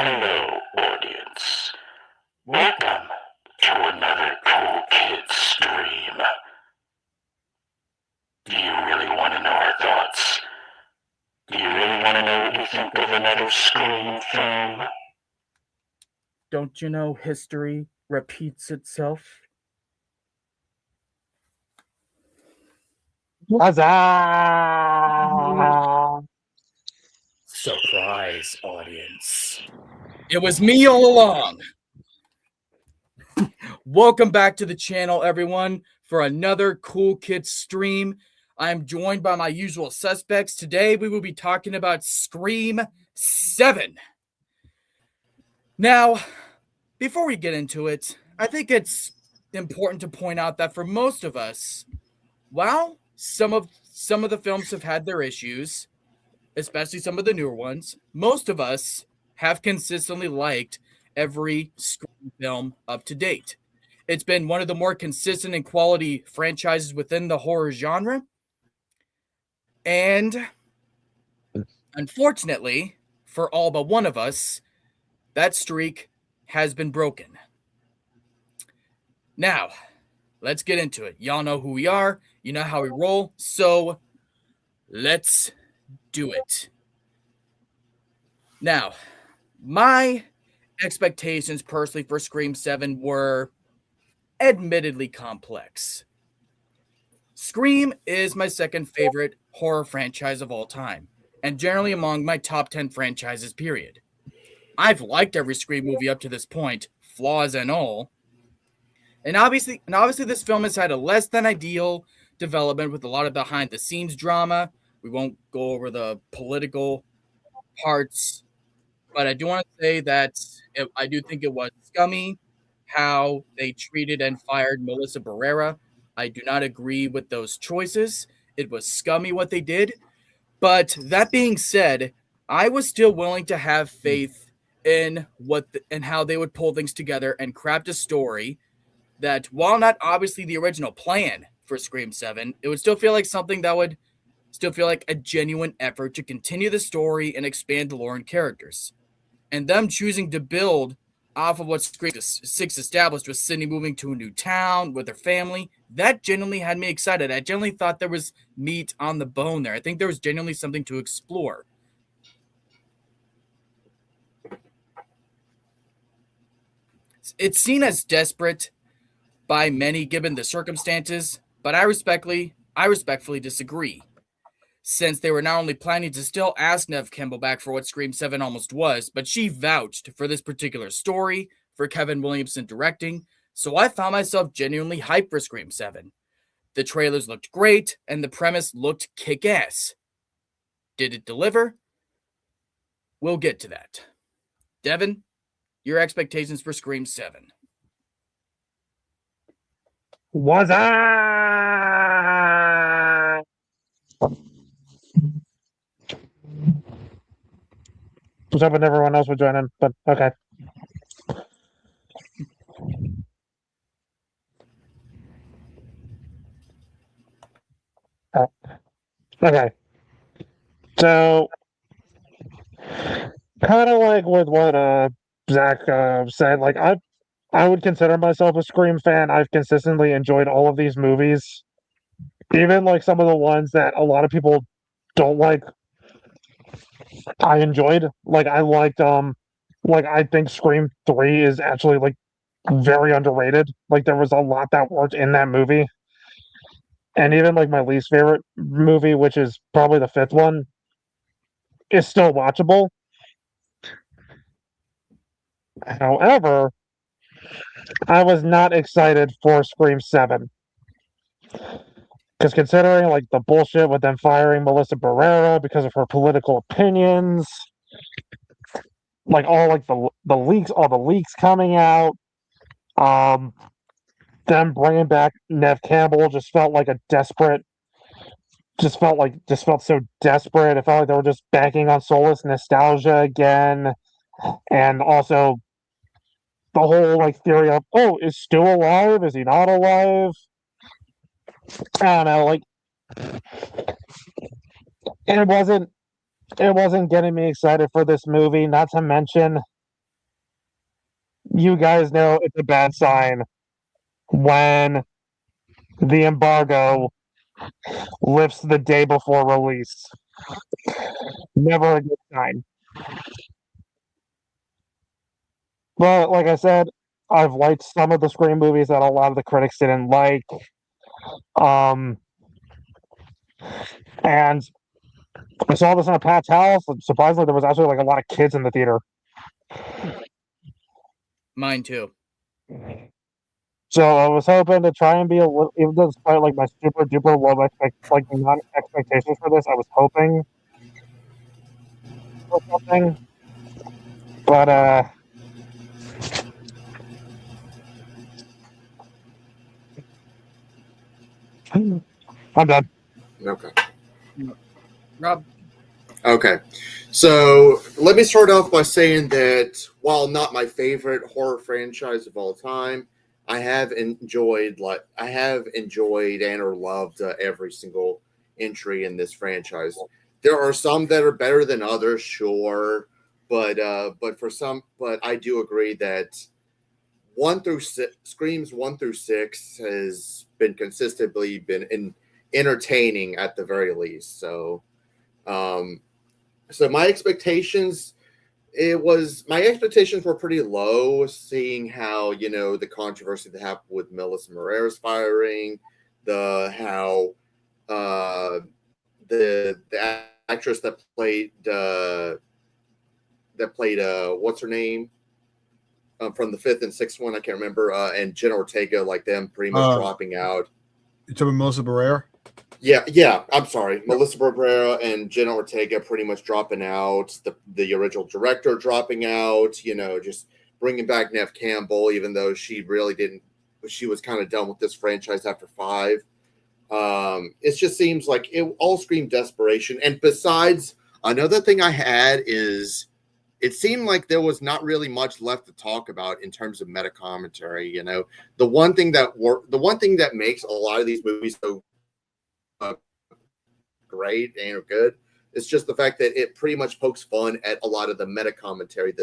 Hello, audience. Welcome to another Cool Kids stream. Do you really want to know our thoughts? Do you really want to know what we think of another Scream film? Don't you know history repeats itself? Huzzah! Surprise, audience. It was me all along. Welcome back to the channel, everyone, for another Cool Kids stream. I'm joined by my usual suspects. Today, we will be talking about Scream 7. Now, before we get into it, I think it's important to point out that for most of us, while some of the films have had their issues, especially some of the newer ones, most of us have consistently liked every Scream film up to date. It's been one of the more consistent and quality franchises within the horror genre. And unfortunately, for all but one of us, that streak has been broken. Now, let's get into it. Y'all know who we are. You know how we roll. So, let's do it. Now, my expectations personally for Scream 7 were admittedly complex. Scream is my second favorite horror franchise of all time, and generally among my top 10 franchises, period. I've liked every Scream movie up to this point, flaws and all. And obviously this film has had a less than ideal development with a lot of behind the scenes drama. We won't go over the political parts, but I do want to say that I do think it was scummy how they treated and fired Melissa Barrera. I do not agree with those choices. It was scummy what they did. But that being said, I was still willing to have faith in how they would pull things together and craft a story that, while not obviously the original plan for Scream 7, it would still feel like something that would still feel like a genuine effort to continue the story and expand the lore and characters. And them choosing to build off of what Scream 6 established with Sydney moving to a new town with her family, that genuinely had me excited. I genuinely thought there was meat on the bone there. I think there was genuinely something to explore. It's seen as desperate by many given the circumstances, but I respectfully disagree. Since they were not only planning to still ask Neve Campbell back for what Scream 7 almost was, but she vouched for this particular story, for Kevin Williamson directing, so I found myself genuinely hyped for Scream 7. The trailers looked great, and the premise looked kick-ass. Did it deliver? We'll get to that. Devin, your expectations for Scream 7. Was I? Was hoping everyone else would join in, but okay. Okay. So, kind of like with what Zach said, like I would consider myself a Scream fan. I've consistently enjoyed all of these movies, even like some of the ones that a lot of people don't like. I enjoyed. Like I liked like I think Scream 3 is actually like very underrated. Like there was a lot that worked in that movie. And even like my least favorite movie, which is probably the fifth one, is still watchable. However, I was not excited for Scream 7. Because considering like the bullshit with them firing Melissa Barrera because of her political opinions, like all like the leaks, all the leaks coming out, them bringing back Neve Campbell just felt like a desperate, just felt so desperate. It felt like they were just banking on soulless nostalgia again, and also the whole like theory of, oh, is Stu alive? Is he not alive? I don't know, like it wasn't getting me excited for this movie. Not to mention, you guys know it's a bad sign when the embargo lifts the day before release. Never a good sign. But like I said, I've liked some of the Scream movies that a lot of the critics didn't like. Um, and I saw this in a Pat's house. And surprisingly, there was actually like a lot of kids in the theater. Mine too. So I was hoping to try and be a little, even despite like my super duper low non expectations for this, I was hoping for something. But I'm done. Okay. Rob, Okay. So let me start off by saying that while not my favorite horror franchise of all time, I have enjoyed and or loved every single entry in this franchise. There are some that are better than others, sure, but I do agree that 1 through 6, Screams 1 through 6 has been consistently entertaining at the very least. Um, so my expectations were pretty low, seeing how the controversy that happened with Melissa Morera's firing, the how the actress that played what's her name from the fifth and sixth one, I can't remember, and Jenna Ortega, like them pretty much dropping out. You talking about Melissa Barrera? Yeah. I'm sorry, Melissa Barrera and Jenna Ortega pretty much dropping out. The original director dropping out. Just bringing back Nev Campbell, even though she really didn't. She was kind of done with this franchise after 5. It just seems like it all screamed desperation. And besides, another thing I had is it seemed like there was not really much left to talk about in terms of meta commentary. The one thing that makes a lot of these movies so great and good, it's just the fact that it pretty much pokes fun at a lot of the meta commentary.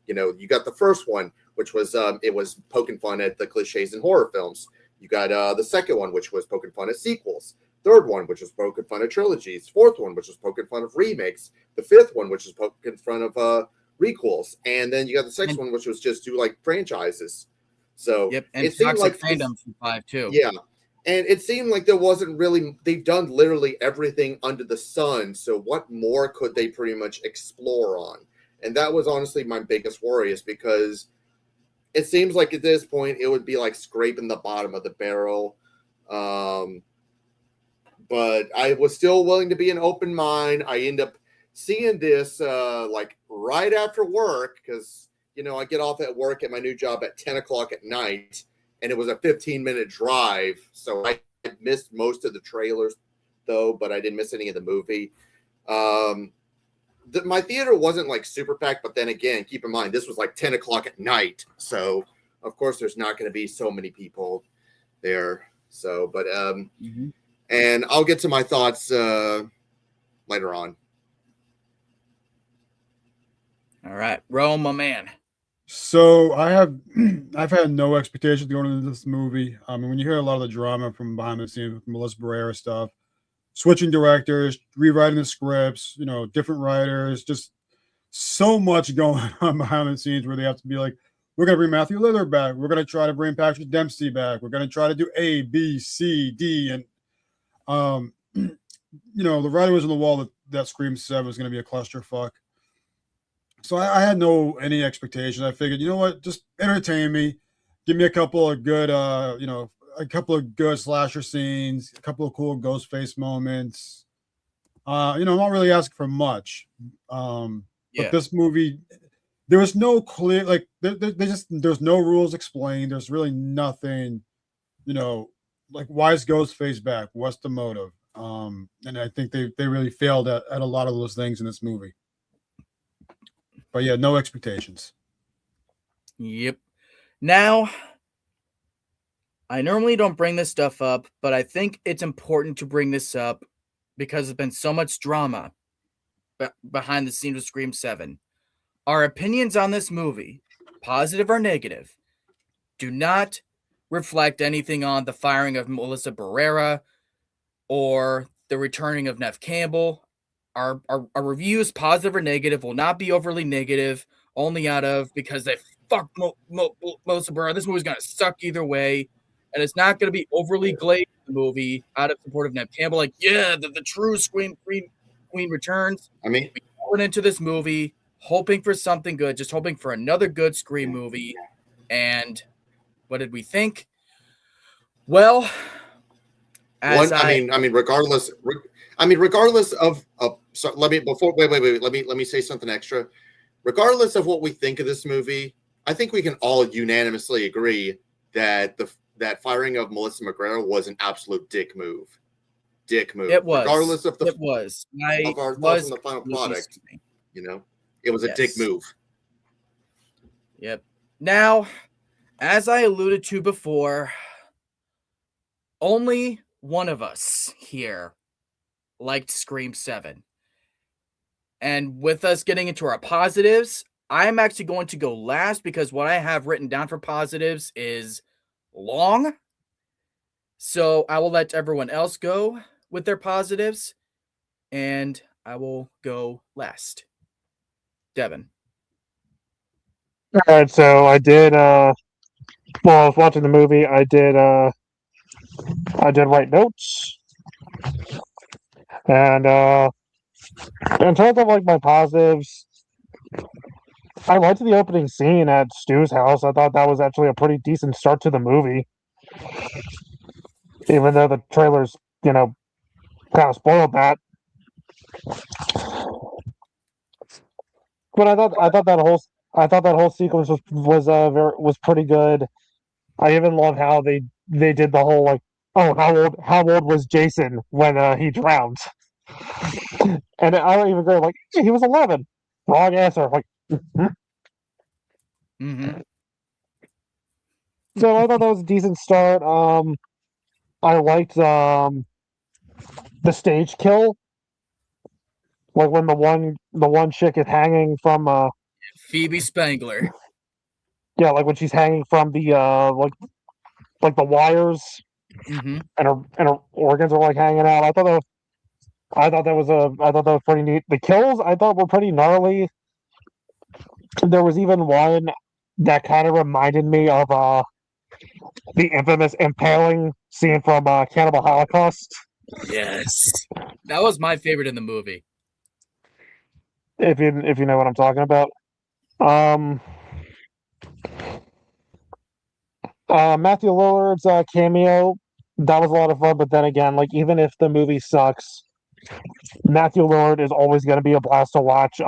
You got the first one, which was it was poking fun at the cliches in horror films. You got the second one, which was poking fun at sequels. Third one, which was poking fun at trilogies. Fourth one, which was poking fun of remakes. The fifth one, which was poking fun of requels. And then you got the sixth one, which was just do like franchises. So yep, and it seemed like fandom from 5 too. Yeah. And it seemed like there wasn't really, they've done literally everything under the sun. So what more could they pretty much explore on? And that was honestly my biggest worry, is because it seems like at this point it would be like scraping the bottom of the barrel. But I was still willing to be an open mind. I end up seeing this like right after work, because, I get off at work at my new job at 10 o'clock at night. And it was a 15-minute drive, so I missed most of the trailers, though, but I didn't miss any of the movie. My theater wasn't like super packed, but then again, keep in mind, this was like 10 o'clock at night, so of course there's not going to be so many people there. So, but and I'll get to my thoughts later on. All right, Rome, my man. So I've had no expectations going into this movie. I mean, when you hear a lot of the drama from behind the scenes with Melissa Barrera stuff, switching directors, rewriting the scripts, different writers, just so much going on behind the scenes where they have to be like, we're going to bring Matthew Lillard back. We're going to try to bring Patrick Dempsey back. We're going to try to do A, B, C, D. And, the writing was on the wall that Scream 7 was going to be a clusterfuck. So I had any expectations. I figured, you know what, just entertain me. Give me a couple of good, slasher scenes, a couple of cool ghost face moments. I'm not really asking for much. But this movie, there was no clear, like, there's no rules explained. There's really nothing, like, why is Ghostface back? What's the motive? And I think they really failed at a lot of those things in this movie. But yeah, no expectations. Yep. Now, I normally don't bring this stuff up, but I think it's important to bring this up because there's been so much drama behind the scenes of Scream 7. Our opinions on this movie positive or negative, do not reflect anything on the firing of Melissa Barrera or the returning of Nev Campbell. Our reviews, positive or negative, will not be overly negative, only out of because they fuck Melissa Barrera. This movie's going to suck either way. And it's not going to be overly glazed the movie out of support of Nev Campbell. Like, yeah, the true Scream Queen returns. I mean, we went into this movie hoping for something good, just hoping for another good Scream movie. And what did we think? Well, regardless of so let me say something extra. Regardless of what we think of this movie, I think we can all unanimously agree that that firing of Melissa McGregor was an absolute dick move. It was. Regardless of our thoughts on the final product, it was a dick move. Yep. Now, as I alluded to before, only one of us here liked Scream 7. And with us getting into our positives, I'm actually going to go last because what I have written down for positives is long. So I will let everyone else go with their positives, and I will go last. Devin. All right, so I did while I was watching the movie, I did write notes. And in terms of like my positives, I liked the opening scene at Stu's house. I thought that was actually a pretty decent start to the movie. Even though the trailers, kind of spoiled that. But I thought that whole sequence was pretty good. I even love how they did the whole like, oh, how old was Jason when he drowned? And I don't even go like, he was 11. Wrong answer. Like, Mm-hmm. So I thought that was a decent start. I liked the stage kill, like when the one chick is hanging from Phoebe Spangler. Yeah, like when she's hanging from the like the wires, mm-hmm. and her organs are like hanging out. I thought that was pretty neat. The kills I thought were pretty gnarly. There was even one that kind of reminded me of the infamous impaling scene from Cannibal Holocaust. Yes, that was my favorite in the movie. If you know what I'm talking about. Matthew Lillard's cameo, that was a lot of fun. But then again, like even if the movie sucks, Matthew Lillard is always going to be a blast to watch.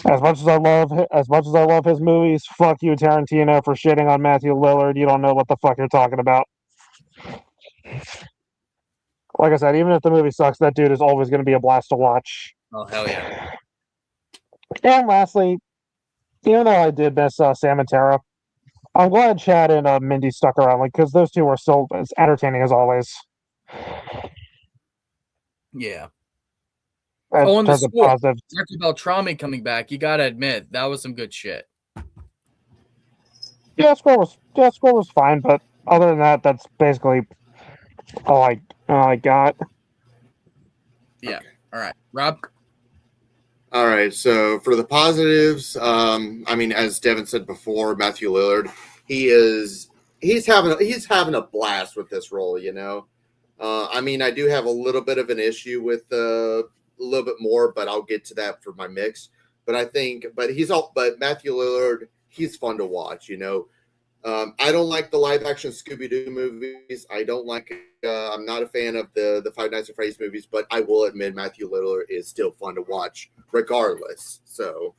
As much as I love his movies, fuck you, Tarantino, for shitting on Matthew Lillard. You don't know what the fuck you're talking about. Like I said, even if the movie sucks, that dude is always going to be a blast to watch. Oh, hell yeah. And lastly, even though I did miss Sam and Tara, I'm glad Chad and Mindy stuck around, like, because those two were still as entertaining as always. Yeah. In terms of positive. Dr. Beltrami coming back, you gotta admit, that was some good shit. Yeah, score was fine, but other than that, that's basically all I got. Yeah. All right, Rob. All right. So for the positives, as Devin said before, Matthew Lillard, he's having a blast with this role. I do have a little bit of an issue with a little bit more, but I'll get to that for my mix. But Matthew Lillard, he's fun to watch. I don't like the live action Scooby-Doo movies. I'm not a fan of the Five Nights at Freddy's movies, but I will admit Matthew Lillard is still fun to watch regardless. So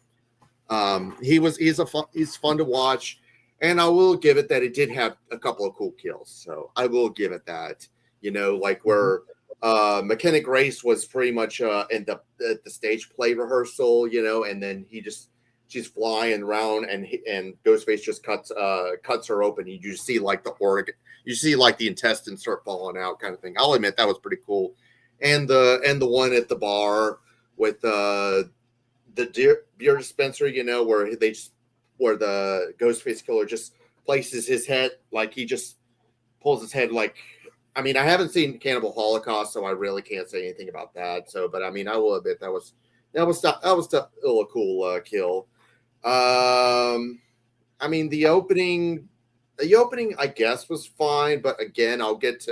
he's fun to watch, and I will give it that it did have a couple of cool kills. So I will give it that. Like where McKenna Grace was pretty much in the stage play rehearsal, and then she's flying around and Ghostface just cuts her open. You just see like the intestines start falling out, kind of thing. I'll admit that was pretty cool. And the one at the bar with the beer dispenser, where they just where the Ghostface killer just places his head, like he just pulls his head, like, I mean, I haven't seen Cannibal Holocaust, so I really can't say anything about that. So, but I mean, I will admit that was a cool kill. I mean, the opening, I guess, was fine, but again, I'll get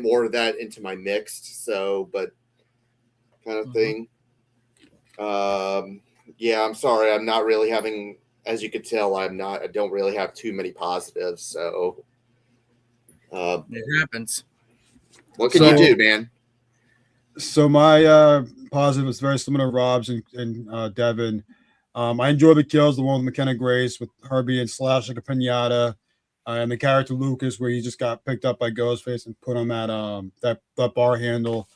more of that into my mixed. So, but kind of thing. Yeah, I'm sorry, I'm not really having, as you could tell, I don't really have too many positives. So, it happens. What can you do, man? So my positive is very similar to Rob's and Devin. I enjoy the kills, the one with McKenna Grace with her being slashed like a pinata, and the character Lucas where he just got picked up by Ghostface and put on that bar handle.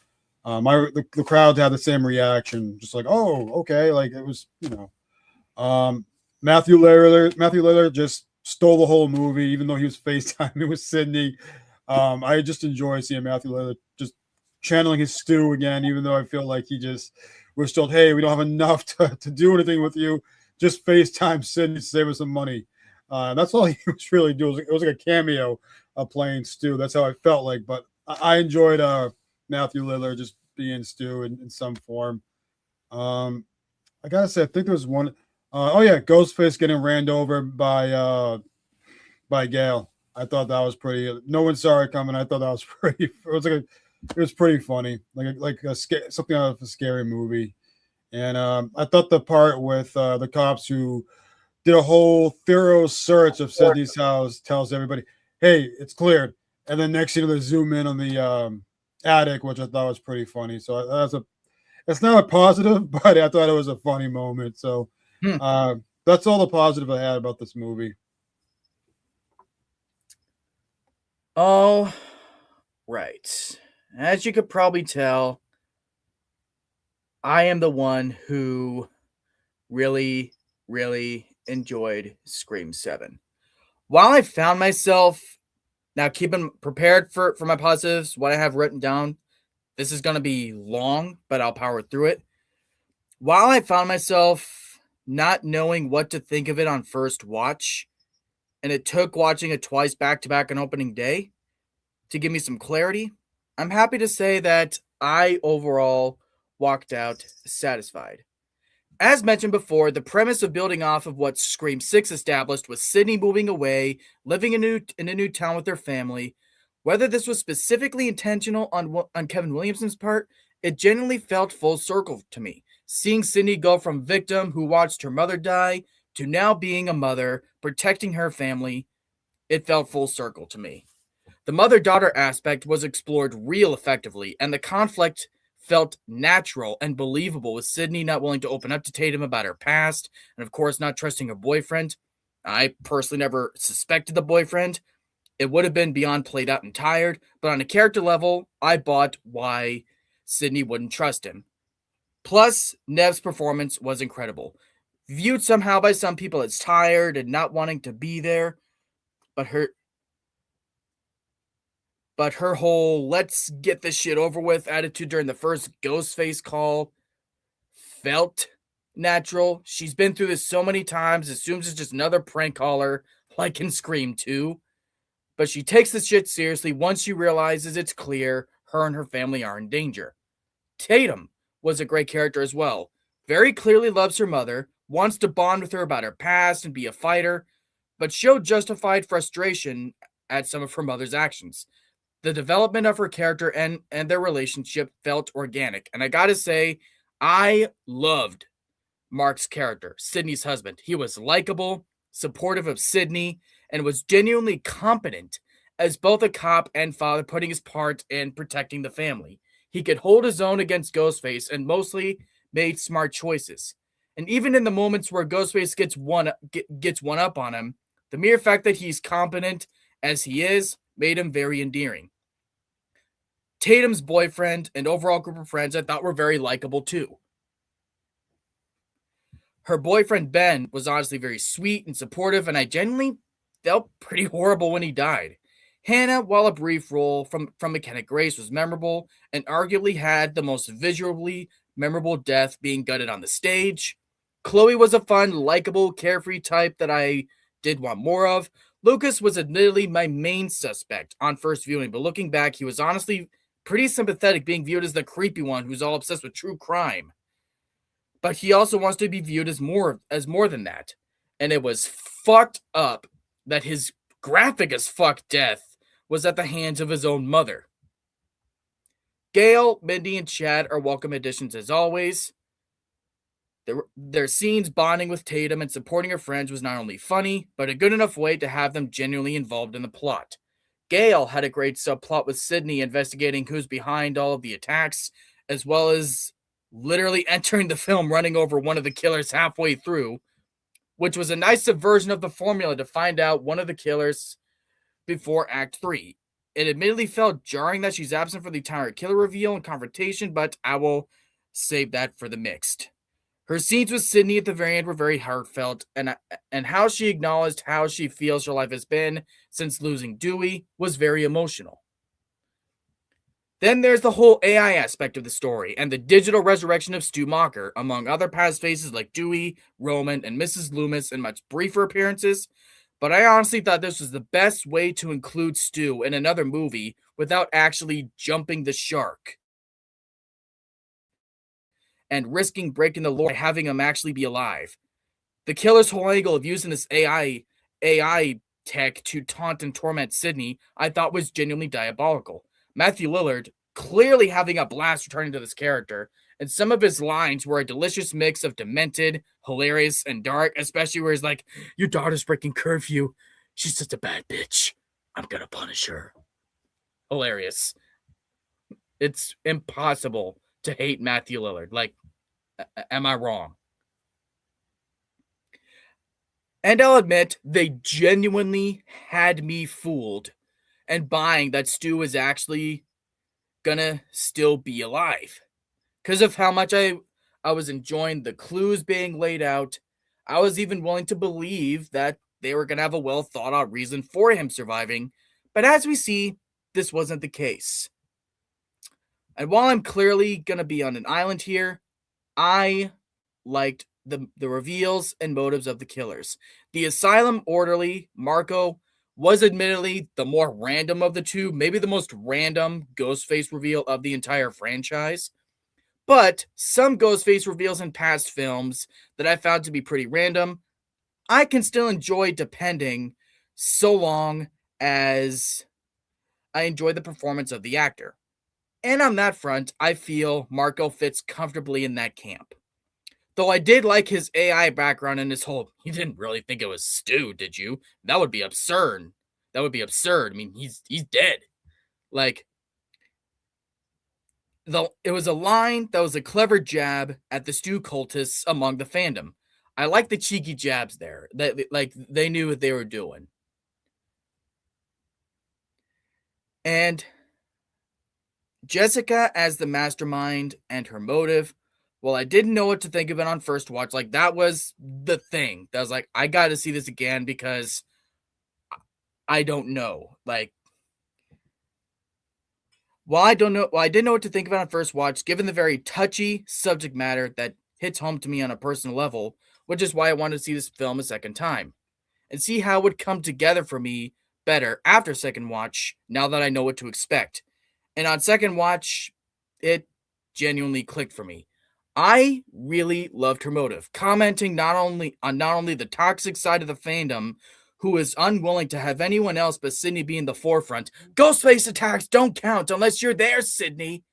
The crowd had the same reaction, just like, oh, okay, like it was, Matthew Lillard just stole the whole movie, even though he was FaceTiming with Sydney. I just enjoy seeing Matthew Lillard just channeling his stew again, even though I feel like he just was told, hey, we don't have enough to do anything with you. Just FaceTime Sydney to save us some money. That's all he was really doing. It was like a cameo playing Stu. That's how I felt like. But I enjoyed Matthew Lillard just being Stu in some form. I gotta say, I think there was one. Ghostface getting ran over by Gale. I thought that was pretty. No one saw it coming. I thought that was pretty. It was pretty funny, something out of a scary movie. And I thought the part with the cops who did a whole thorough search of Sydney's house tells everybody, "Hey, it's cleared," and then next thing they zoom in on the attic, which I thought was pretty funny. So it's not a positive, but I thought it was a funny moment. So that's all the positive I had about this movie. Oh, right. As you could probably tell, I am the one who really, really enjoyed Scream 7. While I found myself now keeping prepared for my positives, what I have written down, this is going to be long, but I'll power through it. While I found myself not knowing what to think of it on first watch, and it took watching it twice back-to-back on opening day to give me some clarity, I'm happy to say that I overall walked out satisfied. As mentioned before, the premise of building off of what Scream 6 established was Sydney moving away, living in a new town with her family. Whether this was specifically intentional on Kevin Williamson's part, it genuinely felt full circle to me. Seeing Sydney go from victim who watched her mother die to now being a mother, protecting her family, it felt full circle to me. The mother-daughter aspect was explored real effectively, and the conflict felt natural and believable, with Sydney not willing to open up to Tatum about her past, and of course not trusting her boyfriend. I personally never suspected the boyfriend. It would have been beyond played out and tired, but on a character level, I bought why Sydney wouldn't trust him. Plus, Nev's performance was incredible. Viewed somehow by some people as tired and not wanting to be there, but her whole let's get this shit over with attitude during the first Ghostface call felt natural. She's been through this so many times, assumes it's just another prank caller like in Scream 2. But she takes this shit seriously once she realizes it's clear her and her family are in danger. Tatum was a great character as well. Very clearly loves her mother, wants to bond with her about her past and be a fighter, but showed justified frustration at some of her mother's actions. The development of her character and their relationship felt organic. And I gotta say, I loved Mark's character, Sydney's husband. He was likable, supportive of Sydney, and was genuinely competent as both a cop and father, putting his part in protecting the family. He could hold his own against Ghostface and mostly made smart choices. And even in the moments where Ghostface gets one up on him, the mere fact that he's competent as he is made him very endearing. Tatum's boyfriend and overall group of friends I thought were very likable too. Her boyfriend Ben was honestly very sweet and supportive, and I genuinely felt pretty horrible when he died. Hannah, while a brief role from McKenna Grace, was memorable and arguably had the most visually memorable death, being gutted on the stage. Chloe was a fun, likable, carefree type that I did want more of. Lucas was admittedly my main suspect on first viewing, but looking back, he was honestly pretty sympathetic, being viewed as the creepy one who's all obsessed with true crime. But he also wants to be viewed as more than that. And it was fucked up that his graphic as fuck death was at the hands of his own mother. Gail, Mindy, and Chad are welcome additions as always. Their scenes bonding with Tatum and supporting her friends was not only funny, but a good enough way to have them genuinely involved in the plot. Gail had a great subplot with Sydney investigating who's behind all of the attacks, as well as literally entering the film running over one of the killers halfway through, which was a nice subversion of the formula to find out one of the killers before Act 3. It admittedly felt jarring that she's absent for the entire killer reveal and confrontation, but I will save that for the mixed. Her scenes with Sydney at the very end were very heartfelt, and how she acknowledged how she feels her life has been since losing Dewey was very emotional. Then there's the whole AI aspect of the story, and the digital resurrection of Stu Macher, among other past faces like Dewey, Roman, and Mrs. Loomis in much briefer appearances, but I honestly thought this was the best way to include Stu in another movie without actually jumping the shark and risking breaking the law by having him actually be alive. The killer's whole angle of using this AI tech to taunt and torment Sydney, I thought was genuinely diabolical. Matthew Lillard clearly having a blast returning to this character, and some of his lines were a delicious mix of demented, hilarious, and dark, especially where he's like, "Your daughter's breaking curfew. She's such a bad bitch. I'm gonna punish her." Hilarious. It's impossible to hate Matthew Lillard. Like, am I wrong? And I'll admit, they genuinely had me fooled and buying that Stu is actually gonna still be alive. Because of how much I was enjoying the clues being laid out, I was even willing to believe that they were gonna have a well thought out reason for him surviving. But as we see, this wasn't the case. And while I'm clearly gonna be on an island here, I liked the reveals and motives of the killers. The asylum orderly, Marco, was admittedly the more random of the two, maybe the most random Ghostface reveal of the entire franchise. But some Ghostface reveals in past films that I found to be pretty random, I can still enjoy depending so long as I enjoy the performance of the actor. And on that front, I feel Marco fits comfortably in that camp. Though I did like his AI background and his whole, you didn't really think it was Stu, did you? That would be absurd. That would be absurd. I mean, he's dead. Like, though it was a line that was a clever jab at the Stu cultists among the fandom. I like the cheeky jabs there. Like they knew what they were doing. And Jessica as the mastermind and her motive, well, I didn't know what to think of it on first watch. Like, that was the thing. That was like, I got to see this again because I don't know. Like, I didn't know what to think of it on first watch, given the very touchy subject matter that hits home to me on a personal level, which is why I wanted to see this film a second time and see how it would come together for me better after second watch, now that I know what to expect. And on second watch, it genuinely clicked for me. I really loved her motive, commenting not only the toxic side of the fandom, who is unwilling to have anyone else but Sydney be in the forefront. Ghostface attacks don't count unless you're there, Sydney.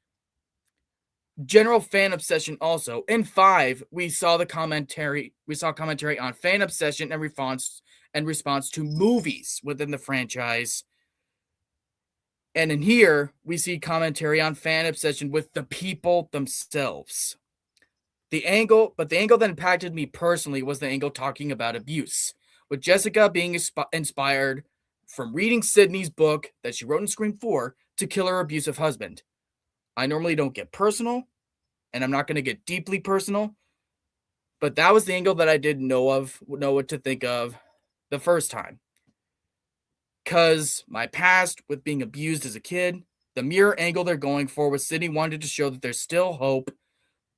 General fan obsession also. In 5, we saw commentary on fan obsession and response to movies within the franchise. And in here, we see commentary on fan obsession with the people themselves. The angle that impacted me personally was the angle talking about abuse, with Jessica being inspired from reading Sydney's book that she wrote in Scream 4 to kill her abusive husband. I normally don't get personal, and I'm not going to get deeply personal, but that was the angle that I didn't know what to think of the first time. Because my past with being abused as a kid, the mirror angle they're going for was Sydney wanted to show that there's still hope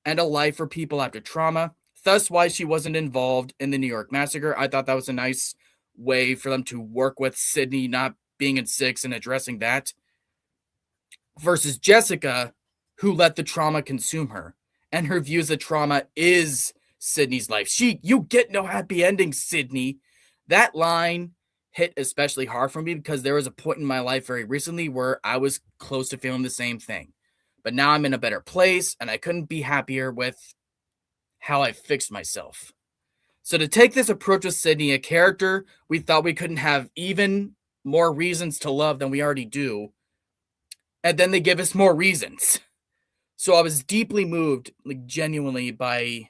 and a life for people after trauma thus why she wasn't involved in the New York Massacre. I thought that was a nice way for them to work with Sydney not being in 6 and addressing that. Versus Jessica, who let the trauma consume her. And her views that trauma is Sydney's life. You get no happy ending, Sydney. That line hit especially hard for me because there was a point in my life very recently where I was close to feeling the same thing. But now I'm in a better place, and I couldn't be happier with how I fixed myself. So to take this approach with Sydney, a character we thought we couldn't have even more reasons to love than we already do, and then they give us more reasons. So I was deeply moved, like genuinely, by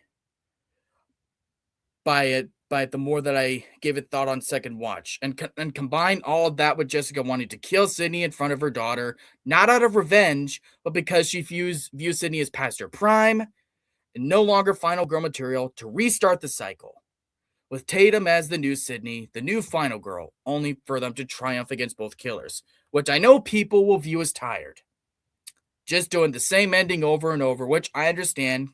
it the more that I gave it thought on second watch, and combine all of that with Jessica wanting to kill Sydney in front of her daughter, not out of revenge, but because she views Sydney as past her prime and no longer final girl material to restart the cycle. With Tatum as the new Sydney, the new final girl, only for them to triumph against both killers, which I know people will view as tired. Just doing the same ending over and over, which I understand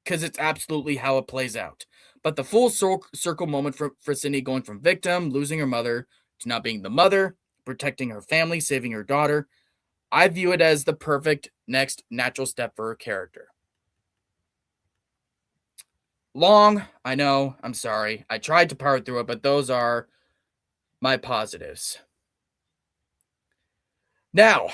because it's absolutely how it plays out. But the full circle moment for Sydney going from victim, losing her mother, to not being the mother, protecting her family, saving her daughter, I view it as the perfect next natural step for her character. Long, I know, I'm sorry. I tried to power through it, but those are my positives. Now,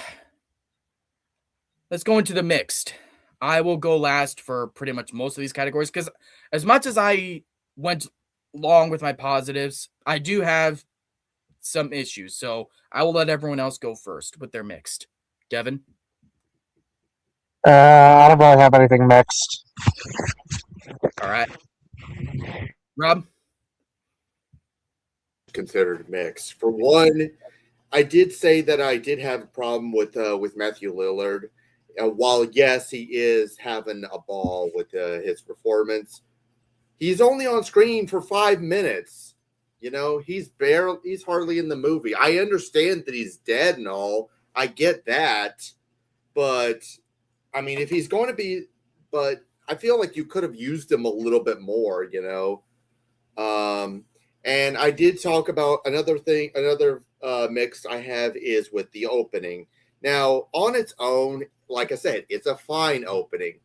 let's go into the mixed. I will go last for pretty much most of these categories because as much as I went long with my positives, I do have some issues. So I will let everyone else go first with their mixed. Devin? I don't really have anything mixed. All right. Rob? Considered mixed. For one, I did say that I did have a problem with Matthew Lillard. While yes, he is having a ball with his performance, he's only on screen for 5 minutes. You know, he's hardly in the movie. I understand that he's dead and all. I get that, but I mean, if he's going to be, but I feel like you could have used him a little bit more. You know, and I did talk about another mix I have is with the opening. Now, on its own, like I said, it's a fine opening.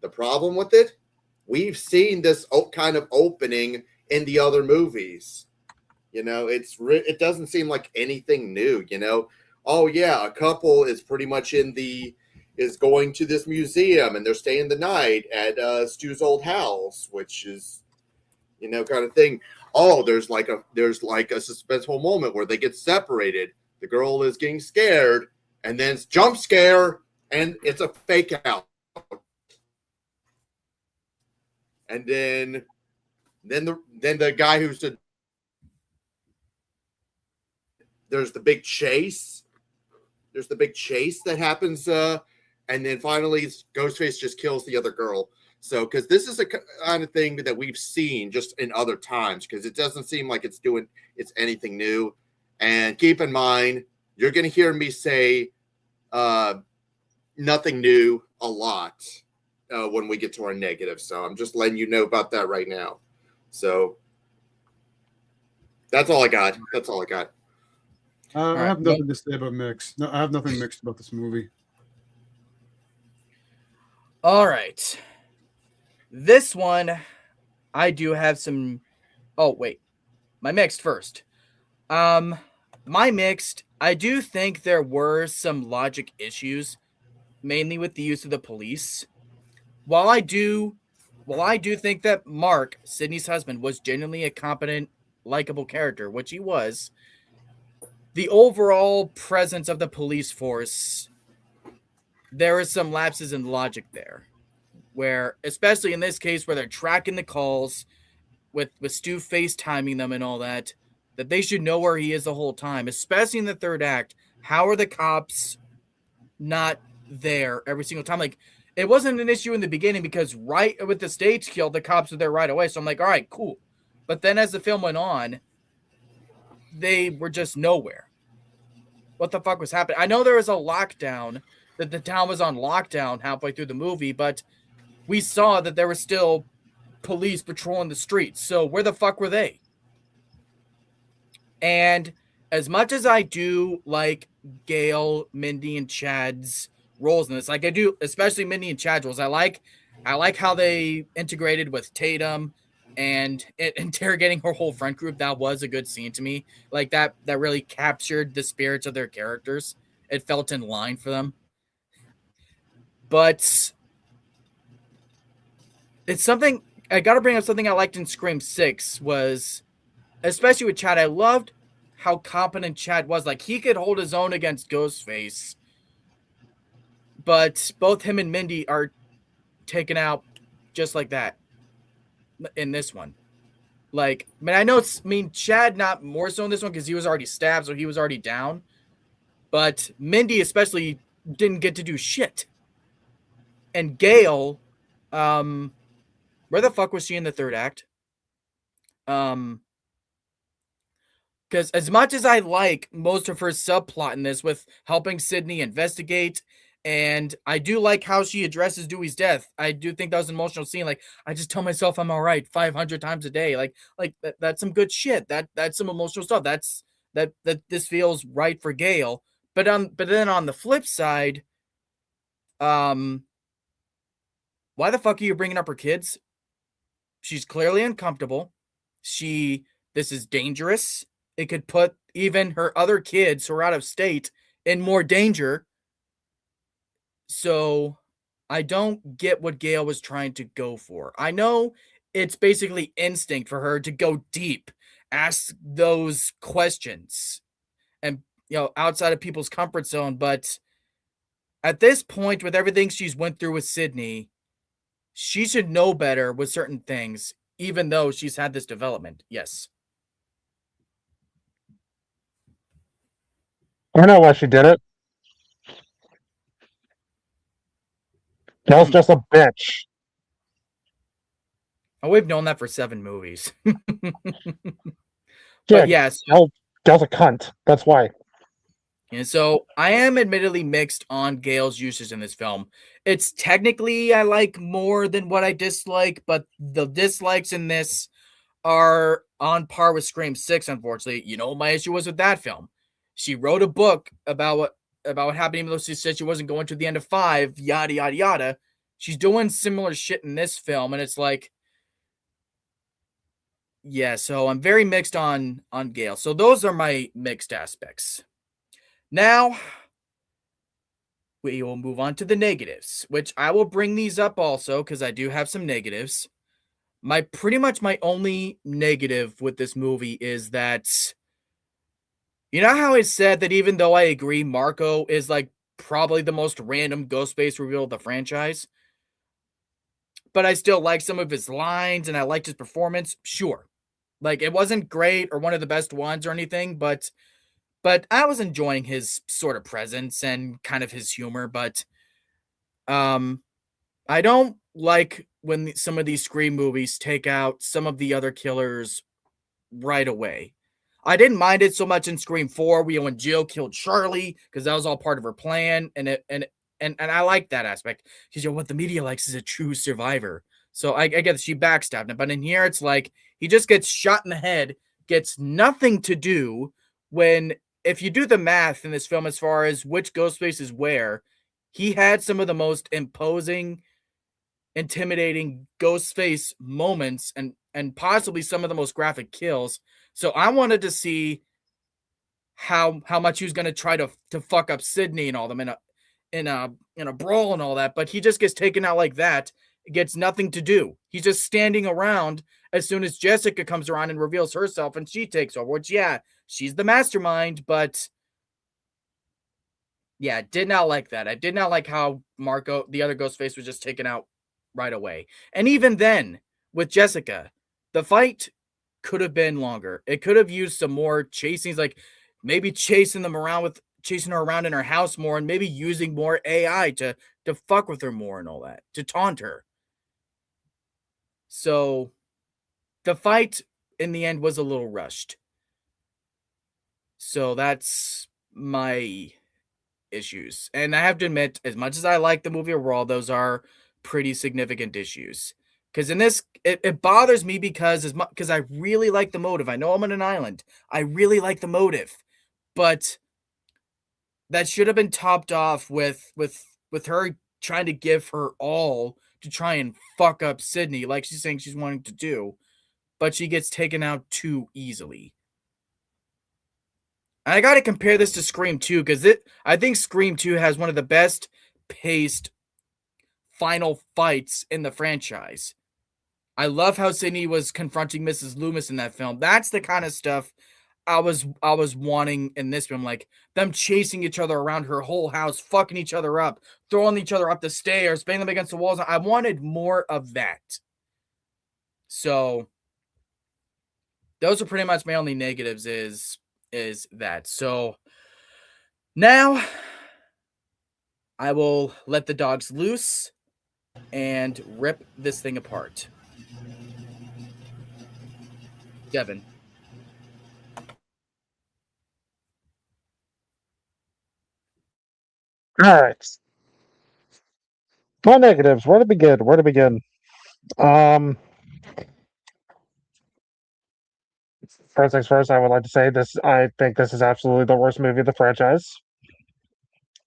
The problem with it, we've seen this kind of opening in the other movies. You know, it doesn't seem like anything new, you know. Oh, yeah, a couple is pretty much is going to this museum and they're staying the night at Stu's old house, which is, you know, kind of thing. Oh, there's like a suspenseful moment where they get separated. The girl is getting scared, and then it's jump scare, and it's a fake out. And then the guy there's the big chase. There's the big chase that happens, and then finally Ghostface just kills the other girl. So, because this is a kind of thing that we've seen just in other times, because it doesn't seem like it's anything new. And keep in mind, you're going to hear me say nothing new a lot when we get to our negative. So I'm just letting you know about that right now. So that's all I got. I have nothing to say about mixed. No, I have nothing mixed about this movie. All right. This one, I do have some. Oh, wait. My mixed first. My mixed, I do think there were some logic issues, mainly with the use of the police. While I do think that Mark, Sydney's husband, was genuinely a competent, likable character, which he was, the overall presence of the police force, there is some lapses in logic there. Where, especially in this case, where they're tracking the calls with Stu FaceTiming them and all that they should know where he is the whole time, especially in the third act. How are the cops not there every single time? Like, it wasn't an issue in the beginning because right with the stage kill, the cops were there right away. So I'm like, all right, cool. But then as the film went on, they were just nowhere. What the fuck was happening? I know there was a lockdown, that the town was on lockdown halfway through the movie, but we saw that there were still police patrolling the streets. So where the fuck were they? And as much as I do like Gail, Mindy, and Chad's roles in this, like I do, especially Mindy and Chad's roles, I like how they integrated with Tatum and interrogating her whole friend group. That was a good scene to me. Like that really captured the spirits of their characters. It felt in line for them. But it's something I got to bring up. Something I liked in Scream 6 was, especially with Chad, I loved how competent Chad was. Like, he could hold his own against Ghostface, but both him and Mindy are taken out just like that in this one. Like, I mean, I know Chad not more so in this one because he was already stabbed, so he was already down. But Mindy especially didn't get to do shit. And Gail, where the fuck was she in the third act? Because as much as I like most of her subplot in this with helping Sydney investigate, and I do like how she addresses Dewey's death. I do think that was an emotional scene. Like, I just tell myself I'm all right 500 times a day. Like that's some good shit. That's some emotional stuff. That this feels right for Gail. But then on the flip side, why the fuck are you bringing up her kids? She's clearly uncomfortable. This is dangerous. It could put even her other kids who are out of state in more danger. So I don't get what Gail was trying to go for. I know it's basically instinct for her to go deep, ask those questions, and outside of people's comfort zone. But at this point, with everything she's went through with Sydney, she should know better with certain things, even though she's had this development. Yes. I know why she did it. Gail's just a bitch. Oh, we've known that for 7 movies. Yeah, but yes. Gail's a cunt. That's why. And so I am admittedly mixed on Gail's uses in this film. It's technically I like more than what I dislike, but the dislikes in this are on par with Scream 6, unfortunately. You know what my issue was with that film? She wrote a book about what happened, even though she said she wasn't going to the end of 5, yada, yada, yada. She's doing similar shit in this film, and it's like, yeah, so I'm very mixed on Gail. So those are my mixed aspects. Now, we will move on to the negatives, which I will bring these up also because I do have some negatives. Pretty much my only negative with this movie is that, you know how I said that even though I agree Marco is like probably the most random Ghostface reveal of the franchise, but I still like some of his lines and I liked his performance? Sure. Like, it wasn't great or one of the best ones or anything, but I was enjoying his sort of presence and kind of his humor. But I don't like when some of these Scream movies take out some of the other killers right away. I didn't mind it so much in Scream 4 when Jill killed Charlie because that was all part of her plan, and I like that aspect because what the media likes is a true survivor. So I get that she backstabbed him, but in here it's like he just gets shot in the head, gets nothing to do. When if you do the math in this film as far as which Ghostface is where, he had some of the most imposing, intimidating Ghostface moments and possibly some of the most graphic kills. So I wanted to see how much he was going to try to fuck up Sydney and all them in a brawl and all that, but he just gets taken out like that. It gets nothing to do. He's just standing around as soon as Jessica comes around and reveals herself and she takes over, which, yeah, she's the mastermind, but yeah, did not like that. I did not like how Marco, the other Ghostface, was just taken out right away. And even then, with Jessica, the fight could have been longer. It could have used some more chasings, like maybe chasing her around in her house more, and maybe using more AI to fuck with her more and all that, to taunt her. So the fight in the end was a little rushed. So that's my issues. And I have to admit, as much as I like the movie overall, those are pretty significant issues. Because in this, it bothers me because I really like the motive. I know I'm on an island. I really like the motive, but that should have been topped off with her trying to give her all to try and fuck up Sydney, like she's saying she's wanting to do, but she gets taken out too easily. And I got to compare this to Scream 2 because I think Scream 2 has one of the best paced final fights in the franchise. I love how Sydney was confronting Mrs. Loomis in that film. That's the kind of stuff I was wanting in this film, like them chasing each other around her whole house, fucking each other up, throwing each other up the stairs, banging them against the walls. I wanted more of that. So those are pretty much my only negatives is that. So now I will let the dogs loose and rip this thing apart. Devin. All right. My negatives. Where to begin? First things first, I would like to say this. I think this is absolutely the worst movie of the franchise.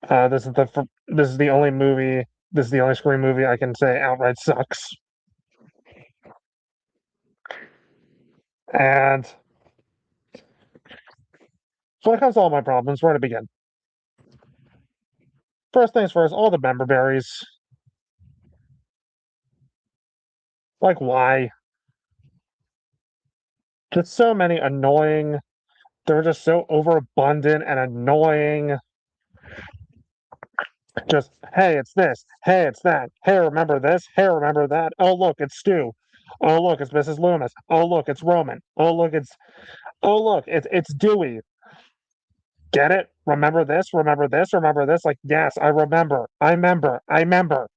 This is the only movie. This is the only Scream movie I can say outright sucks. And so it comes to all my problems. Where to begin? First things first, all the member berries. Like, why? Just so many annoying. They're just so overabundant and annoying. Just, hey, it's this. Hey, it's that. Hey, remember this. Hey, remember that. Oh, look, it's Stu. Oh, look, it's Mrs. Loomis. Oh, look, it's Roman. Oh, look, it's Dewey. Get it? Remember this? Remember this? Remember this? Like, yes, I remember. I remember.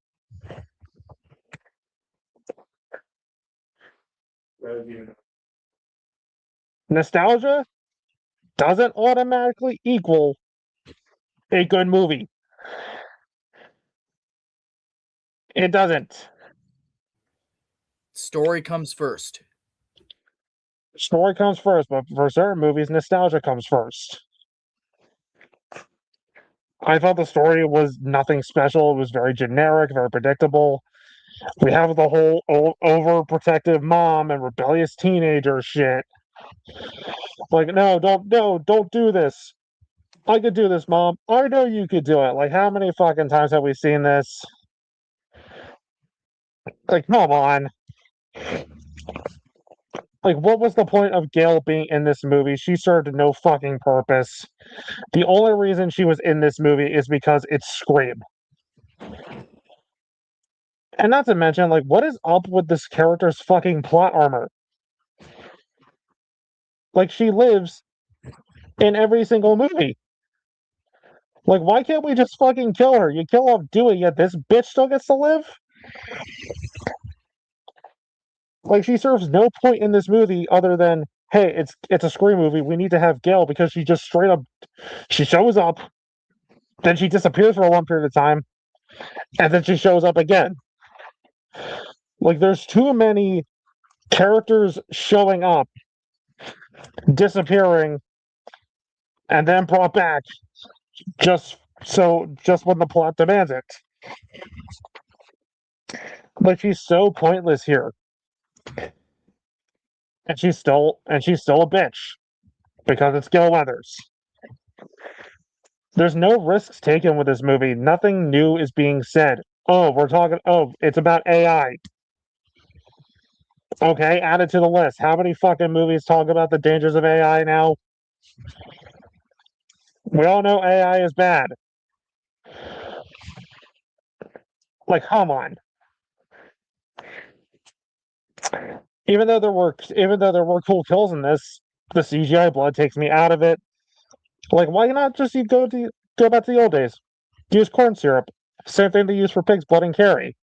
Nostalgia doesn't automatically equal a good movie. It doesn't. Story comes first. Story comes first, but for certain movies, nostalgia comes first. I thought the story was nothing special. It was very generic, very predictable. We have the whole overprotective mom and rebellious teenager shit. Like, no, don't do this. I could do this, Mom. I know you could do it. Like, how many fucking times have we seen this? Like, come on. Like, what was the point of Gail being in this movie? She served no fucking purpose. The only reason she was in this movie is because it's Scream. And not to mention, like, what is up with this character's fucking plot armor? Like, she lives in every single movie. Like, why can't we just fucking kill her? You kill off Dewey, yet this bitch still gets to live? Like, she serves no point in this movie other than, hey, it's a Scream movie. We need to have Gail because she just straight up, she shows up, then she disappears for a long period of time, and then she shows up again. Like, there's too many characters showing up, disappearing, and then brought back just when the plot demands it. Like, she's so pointless here. And she's still a bitch because it's Gil Weathers. There's no risks taken with this movie. Nothing new is being said. It's about AI. Okay, add it to the list. How many fucking movies talk about the dangers of AI now? We all know AI is bad. Like, come on. Even though there were cool kills in this, the CGI blood takes me out of it. Like, why not just go back to the old days? Use corn syrup. Same thing they use for pig's blood and carry.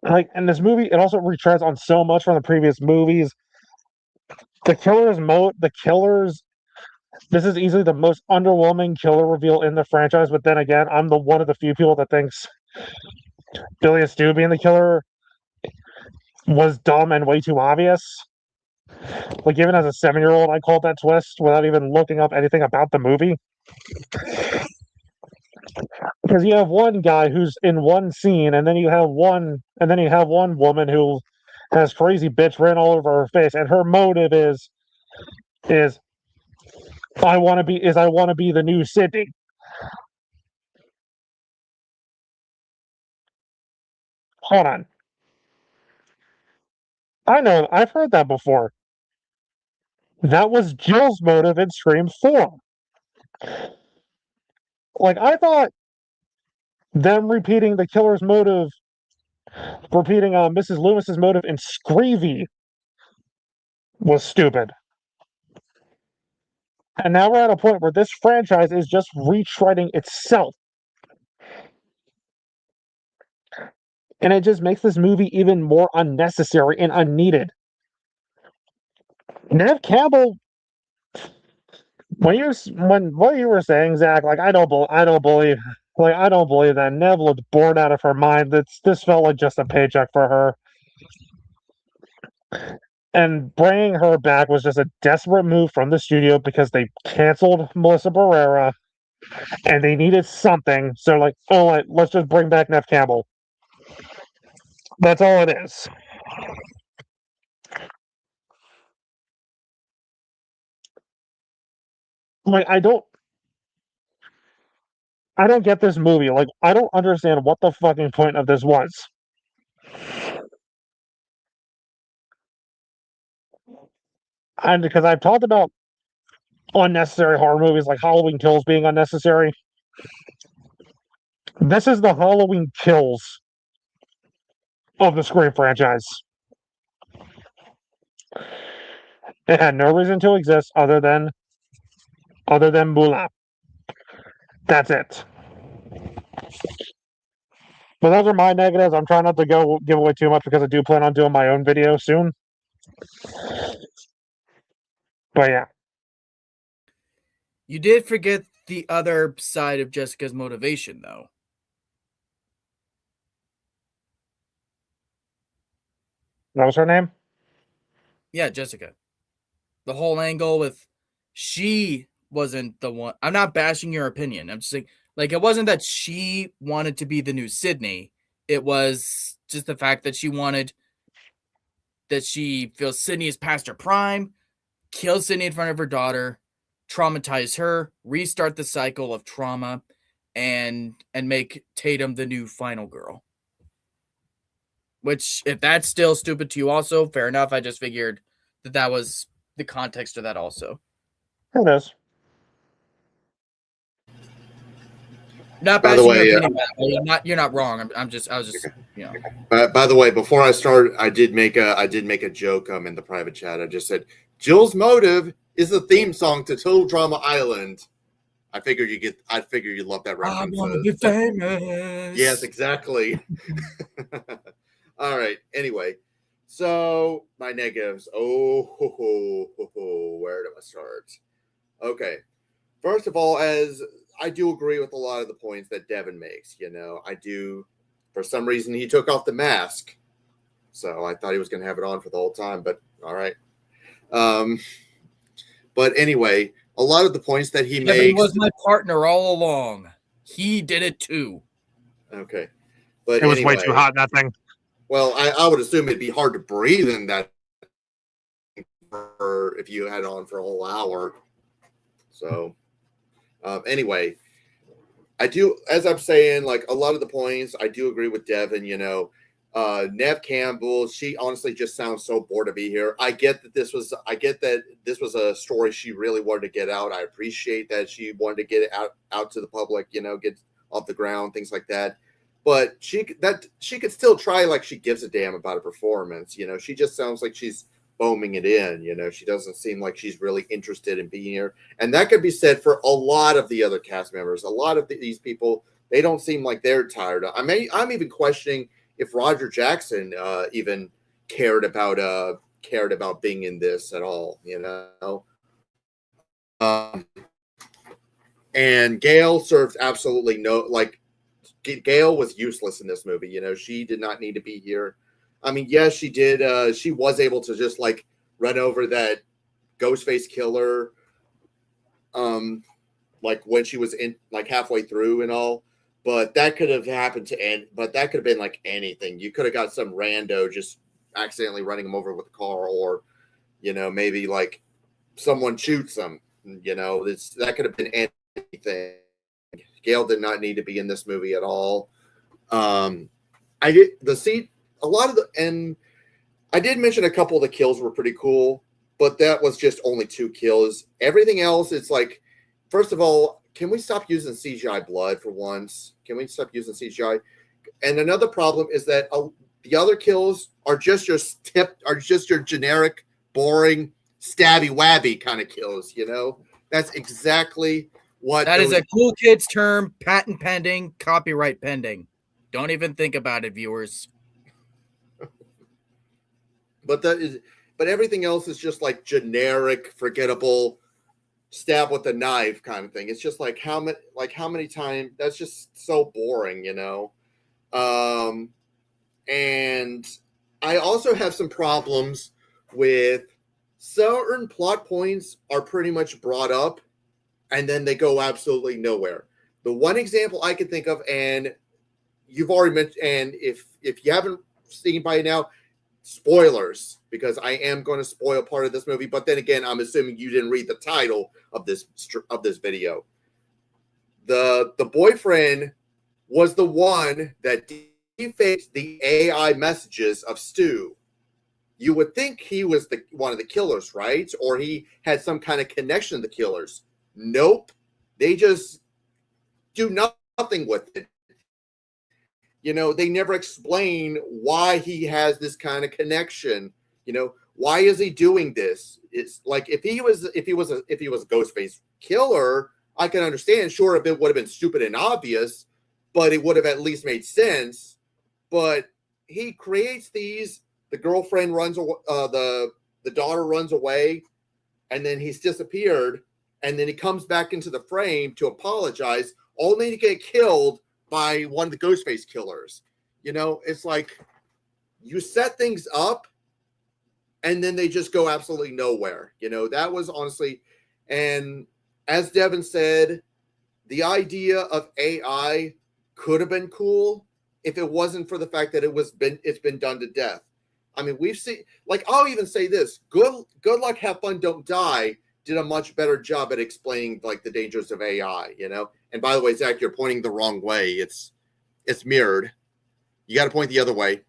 Like, in this movie, it also retreads on so much from the previous movies. The killers. This is easily the most underwhelming killer reveal in the franchise. But then again, I'm one of the few people that thinks Billy Stu being the killer was dumb and way too obvious. Like, even as a 7-year-old, I called that twist without even looking up anything about the movie. Because you have one guy who's in one scene, and then you have one woman who has crazy bitch written all over her face, and her motive is I want to be the new Sydney. Hold on. I know, I've heard that before. That was Jill's motive in Scream 4. Like, I thought them repeating the killer's motive, repeating Mrs. Loomis's motive in Screevy was stupid. And now we're at a point where this franchise is just retreading itself. And it just makes this movie even more unnecessary and unneeded. Nev Campbell, what you were saying, Zach, like I don't believe that Nev looked bored out of her mind. This felt like just a paycheck for her. And bringing her back was just a desperate move from the studio because they canceled Melissa Barrera and they needed something. So like, oh, let's just bring back Nev Campbell. That's all it is. Like, I don't get this movie. Like, I don't understand what the fucking point of this was. And because I've talked about unnecessary horror movies like Halloween Kills being unnecessary. This is the Halloween Kills of the Scream franchise. It had no reason to exist other than Mulan. That's it. But those are my negatives. I'm trying not to give away too much because I do plan on doing my own video soon. But yeah. You did forget the other side of Jessica's motivation, though. That was her name? Yeah, Jessica. The whole angle with she wasn't the one. I'm not bashing your opinion. I'm just saying, like, it wasn't that she wanted to be the new Sydney. It was just the fact that she feels Sydney is past her prime, kill Sydney in front of her daughter, traumatize her, restart the cycle of trauma, and make Tatum the new final girl. Which, if that's still stupid to you also, fair enough. I just figured that was the context of that also. It is. Not by the way, you're not wrong. I was just, you know. By the way, before I start, I did make a joke in the private chat. I just said Jill's motive is the theme song to Total Drama Island. I figured you'd love that reference. I want to be famous. Yes, exactly. All right. Anyway, so my negatives. Where do I start? Okay. First of all, as I do agree with a lot of the points that Devin makes. You know, I do. For some reason, he took off the mask, so I thought he was going to have it on for the whole time. But all right. But anyway, a lot of the points that he makes. He was my partner all along. He did it too. Okay, but it was way too hot, that thing. Well, I would assume it'd be hard to breathe in that if you had it on for a whole hour. So, anyway, I do, as I'm saying, like a lot of the points, I do agree with Devin. You know, Nev Campbell, she honestly just sounds so bored to be here. I get that this was a story she really wanted to get out. I appreciate that she wanted to get it out to the public. You know, get off the ground, things like that. But she could still try like she gives a damn about a performance. You know, she just sounds like she's foaming it in. You know, she doesn't seem like she's really interested in being here. And that could be said for a lot of the other cast members. A lot of these people, they don't seem like they're tired. I'm even questioning if Roger Jackson even cared about being in this at all. You know. And Gail serves absolutely no, like, Gail was useless in this movie. You know, she did not need to be here. I mean, yes, she did. She was able to just like run over that Ghostface killer, like when she was in like halfway through and all. But that could have happened but that could have been like anything. You could have got some rando just accidentally running him over with a car, or you know, maybe like someone shoots him. You know, that could have been anything. Gail did not need to be in this movie at all. I did a lot of and I did mention a couple of the kills were pretty cool, but that was just only 2 kills. Everything else, it's like, first of all, can we stop using CGI blood for once? Can we stop using CGI? And another problem is that the other kills are just your generic, boring, stabby wabby kind of kills. You know, that's exactly what that is a cool kids term. Patent pending, copyright pending. Don't even think about it, viewers. But everything else is just like generic, forgettable, stab with a knife kind of thing. It's just like how many times? That's just so boring, you know. And I also have some problems with certain plot points are pretty much brought up and then they go absolutely nowhere. The one example I can think of, and you've already mentioned, and if you haven't seen by now, spoilers, because I am going to spoil part of this movie. But then again, I'm assuming you didn't read the title of this video. The boyfriend was the one that defaced the AI messages of Stu. You would think he was one of the killers, right? Or he had some kind of connection to the killers. Nope. They just do nothing with it. You know, they never explain why he has this kind of connection. You know, why is he doing this? It's like if he was a Ghostface killer, I can understand. Sure, it would have been stupid and obvious, but it would have at least made sense. But he creates these. The girlfriend runs away. The daughter runs away, and then he's disappeared. And then he comes back into the frame to apologize, only to get killed by one of the Ghostface killers. You know, it's like you set things up and then they just go absolutely nowhere. You know, that was honestly, and as Devin said, the idea of AI could have been cool if it wasn't for the fact that it's been done to death. I mean, we've seen, like, I'll even say this, Good Luck, Have Fun, Don't Die did a much better job at explaining like the dangers of AI, you know? And by the way, Zach, you're pointing the wrong way. It's mirrored. You got to point the other way.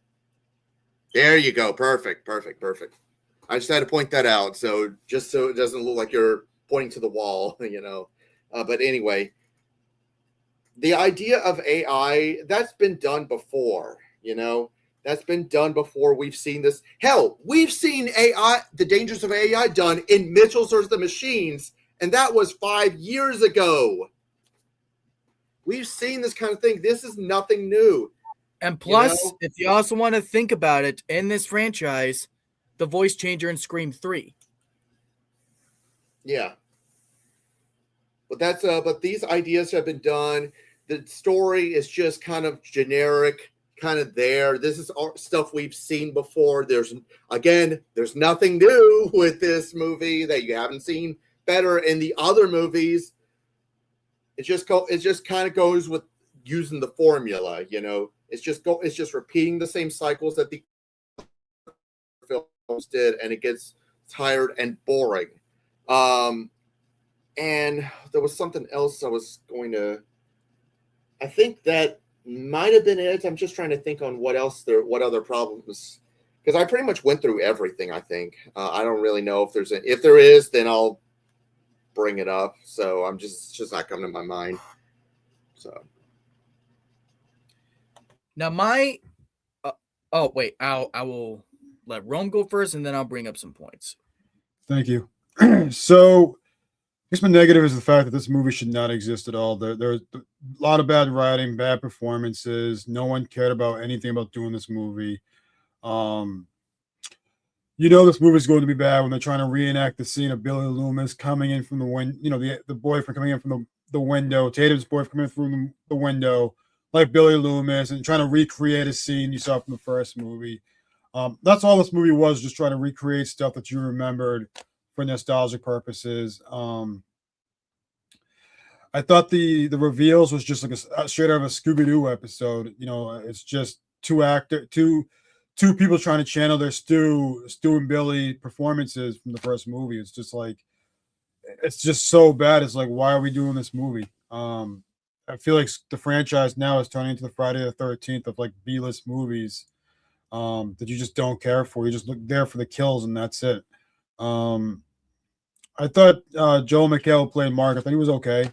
There you go. Perfect. I just had to point that out. So just so it doesn't look like you're pointing to the wall, you know? But anyway, the idea of AI, that's been done before, you know? That's been done before. We've seen this. Hell, we've seen AI, the dangers of AI done in Mitchell's vs. the Machines, and that was 5 years ago. We've seen this kind of thing. This is nothing new. And plus, you know, if you also want to think about it, in this franchise, the voice changer in Scream 3. Yeah. But these ideas have been done. The story is just kind of generic. Kind of there. This is all stuff we've seen before. There's nothing new with this movie that you haven't seen better in the other movies. It just kind of goes with using the formula, you know. It's just repeating the same cycles that the films did, and it gets tired and boring. And there was something else I was going to. I think that might have been it. I'm just trying to think on what other problems, because I pretty much went through everything. I think I don't really know if there is, then I'll bring it up. So I'm just not coming to my mind. So now I will let Rome go first, and then I'll bring up some points. Thank you. So I guess my negative is the fact that this movie should not exist at all. There's a lot of bad writing, bad performances. No one cared about anything about doing this movie. You know this movie is going to be bad when they're trying to reenact the scene of Billy Loomis coming in from the window. You know, the boyfriend coming in from the window. Tatum's boyfriend coming in through the window like Billy Loomis and trying to recreate a scene you saw from the first movie. That's all this movie was, just trying to recreate stuff that you remembered for nostalgic purposes. I thought the reveals was just like a straight out of a Scooby Doo episode. You know, it's just two people trying to channel their Stu and Billy performances from the first movie. It's just like, it's just so bad. It's like, why are we doing this movie? I feel like the franchise now is turning into the Friday the 13th of like B-list movies that you just don't care for. You just look there for the kills and that's it. I thought Joel McHale played Mark. I thought he was okay.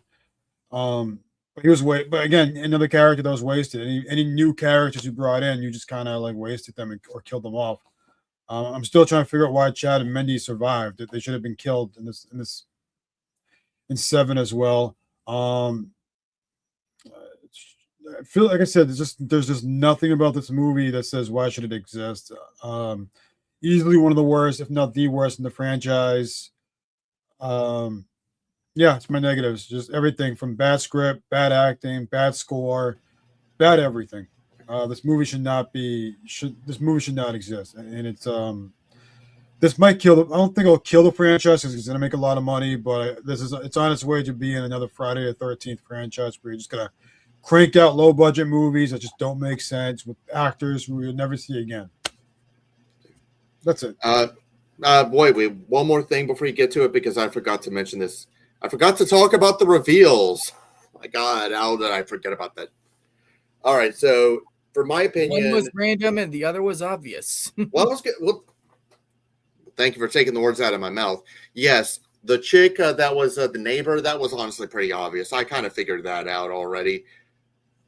But he was but again, another character that was wasted. Any new characters you brought in, you just kind of like wasted them or killed them off. I'm still trying to figure out why Chad and Mindy survived. They should have been killed in 7 as well. I feel like I said, there's just nothing about this movie that says why should it exist. Easily one of the worst, if not the worst, in the franchise. Yeah, it's my negatives. Just everything from bad script, bad acting, bad score, bad everything. This movie should not exist, and it's this might kill. I don't think it'll kill the franchise because it's gonna make a lot of money, but it's on its way to being another Friday the 13th franchise where you're just gonna crank out low budget movies that just don't make sense with actors who you'll never see again. That's it. Boy, one more thing before you get to it, because I forgot to mention this. I forgot to talk about the reveals. My God, how did I forget about that? All right, so for my opinion, one was random and the other was obvious. Well, thank you for taking the words out of my mouth. Yes, the chick that was the neighbor, that was honestly pretty obvious. I kind of figured that out already.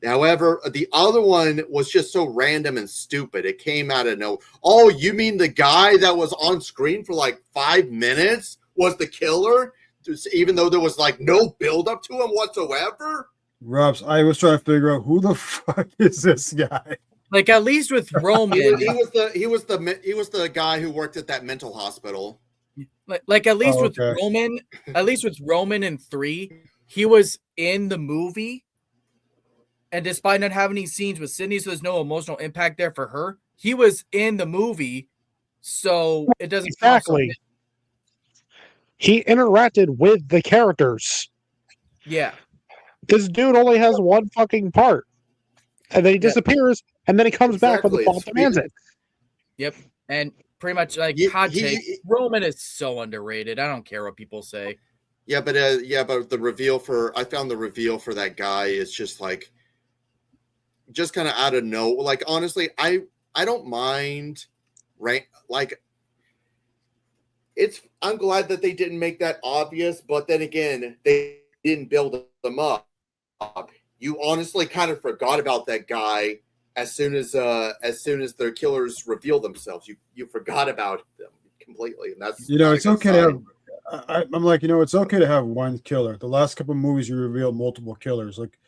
However, the other one was just so random and stupid. It came out of nowhere. Oh, you mean the guy that was on screen for like 5 minutes was the killer? Even though there was like no build up to him whatsoever. Robs, I was trying to figure out who the fuck is this guy. Like, at least with Roman, he was the guy who worked at that mental hospital. Like at least with Roman in 3, he was in the movie, and despite not having any scenes with Sydney, so there's no emotional impact there for her. He was in the movie, so it doesn't exactly. He interacted with the characters. Yeah. This dude only has one fucking part. And then he disappears, and then he comes back when the plot demands it. Yep. And pretty much like hot take, Roman is so underrated. I don't care what people say. Yeah, but I found the reveal for that guy is just like, just kind of out of nowhere. Like, honestly, I don't mind, right? Like, I'm glad that they didn't make that obvious, but then again, they didn't build them up. You honestly kind of forgot about that guy as soon as their killers reveal themselves. You forgot about them completely, and that's it's okay to have. I'm like, it's okay to have one killer. The last couple of movies you revealed multiple killers. Like,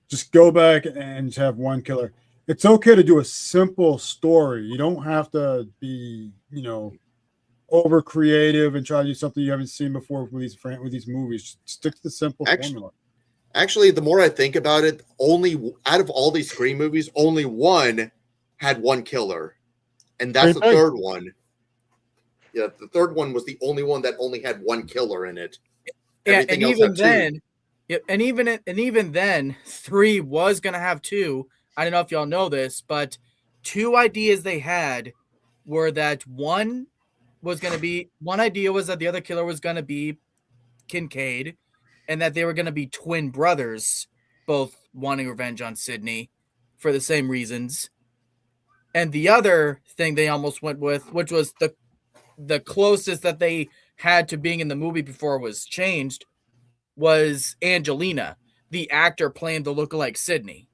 just go back and have one killer. It's okay to do a simple story. You don't have to be, over creative and try to do something you haven't seen before with these movies. Just stick to the simple formula. Actually, the more I think about it, only out of all these Scream movies, only one had one killer, and that's the third one. Yeah, the third one was the only one that only had one killer in it. Yeah, and even then, 3 was gonna have 2. I don't know if y'all know this, but 2 ideas they had were that one idea was that the other killer was gonna be Kincaid, and that they were gonna be twin brothers, both wanting revenge on Sydney for the same reasons. And the other thing they almost went with, which was the closest that they had to being in the movie before it was changed, was Angelina, the actor playing the lookalike Sydney.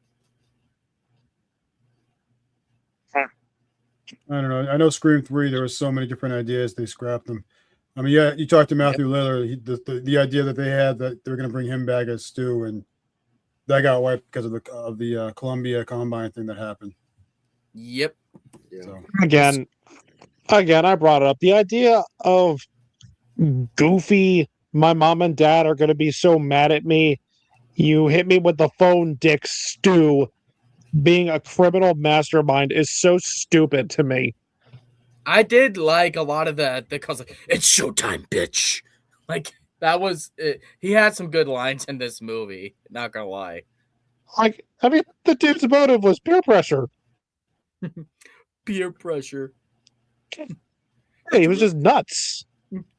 I don't know. I know Scream 3, there was so many different ideas, they scrapped them. I mean, yeah, you talked to Matthew Lillard, the idea that they had that they were going to bring him back as Stu, and that got wiped because of the Columbia Combine thing that happened. Yep. Yeah. So. Again, I brought it up. The idea of goofy, my mom and dad are going to be so mad at me. You hit me with the phone, Dick Stu. being a criminal mastermind is so stupid to me. I did like a lot of the calls, like, it's showtime, bitch. Like, that was it. He had some good lines in this movie, not gonna lie. Like, I mean, the dude's motive was peer pressure. Peer pressure. Hey, he was just nuts.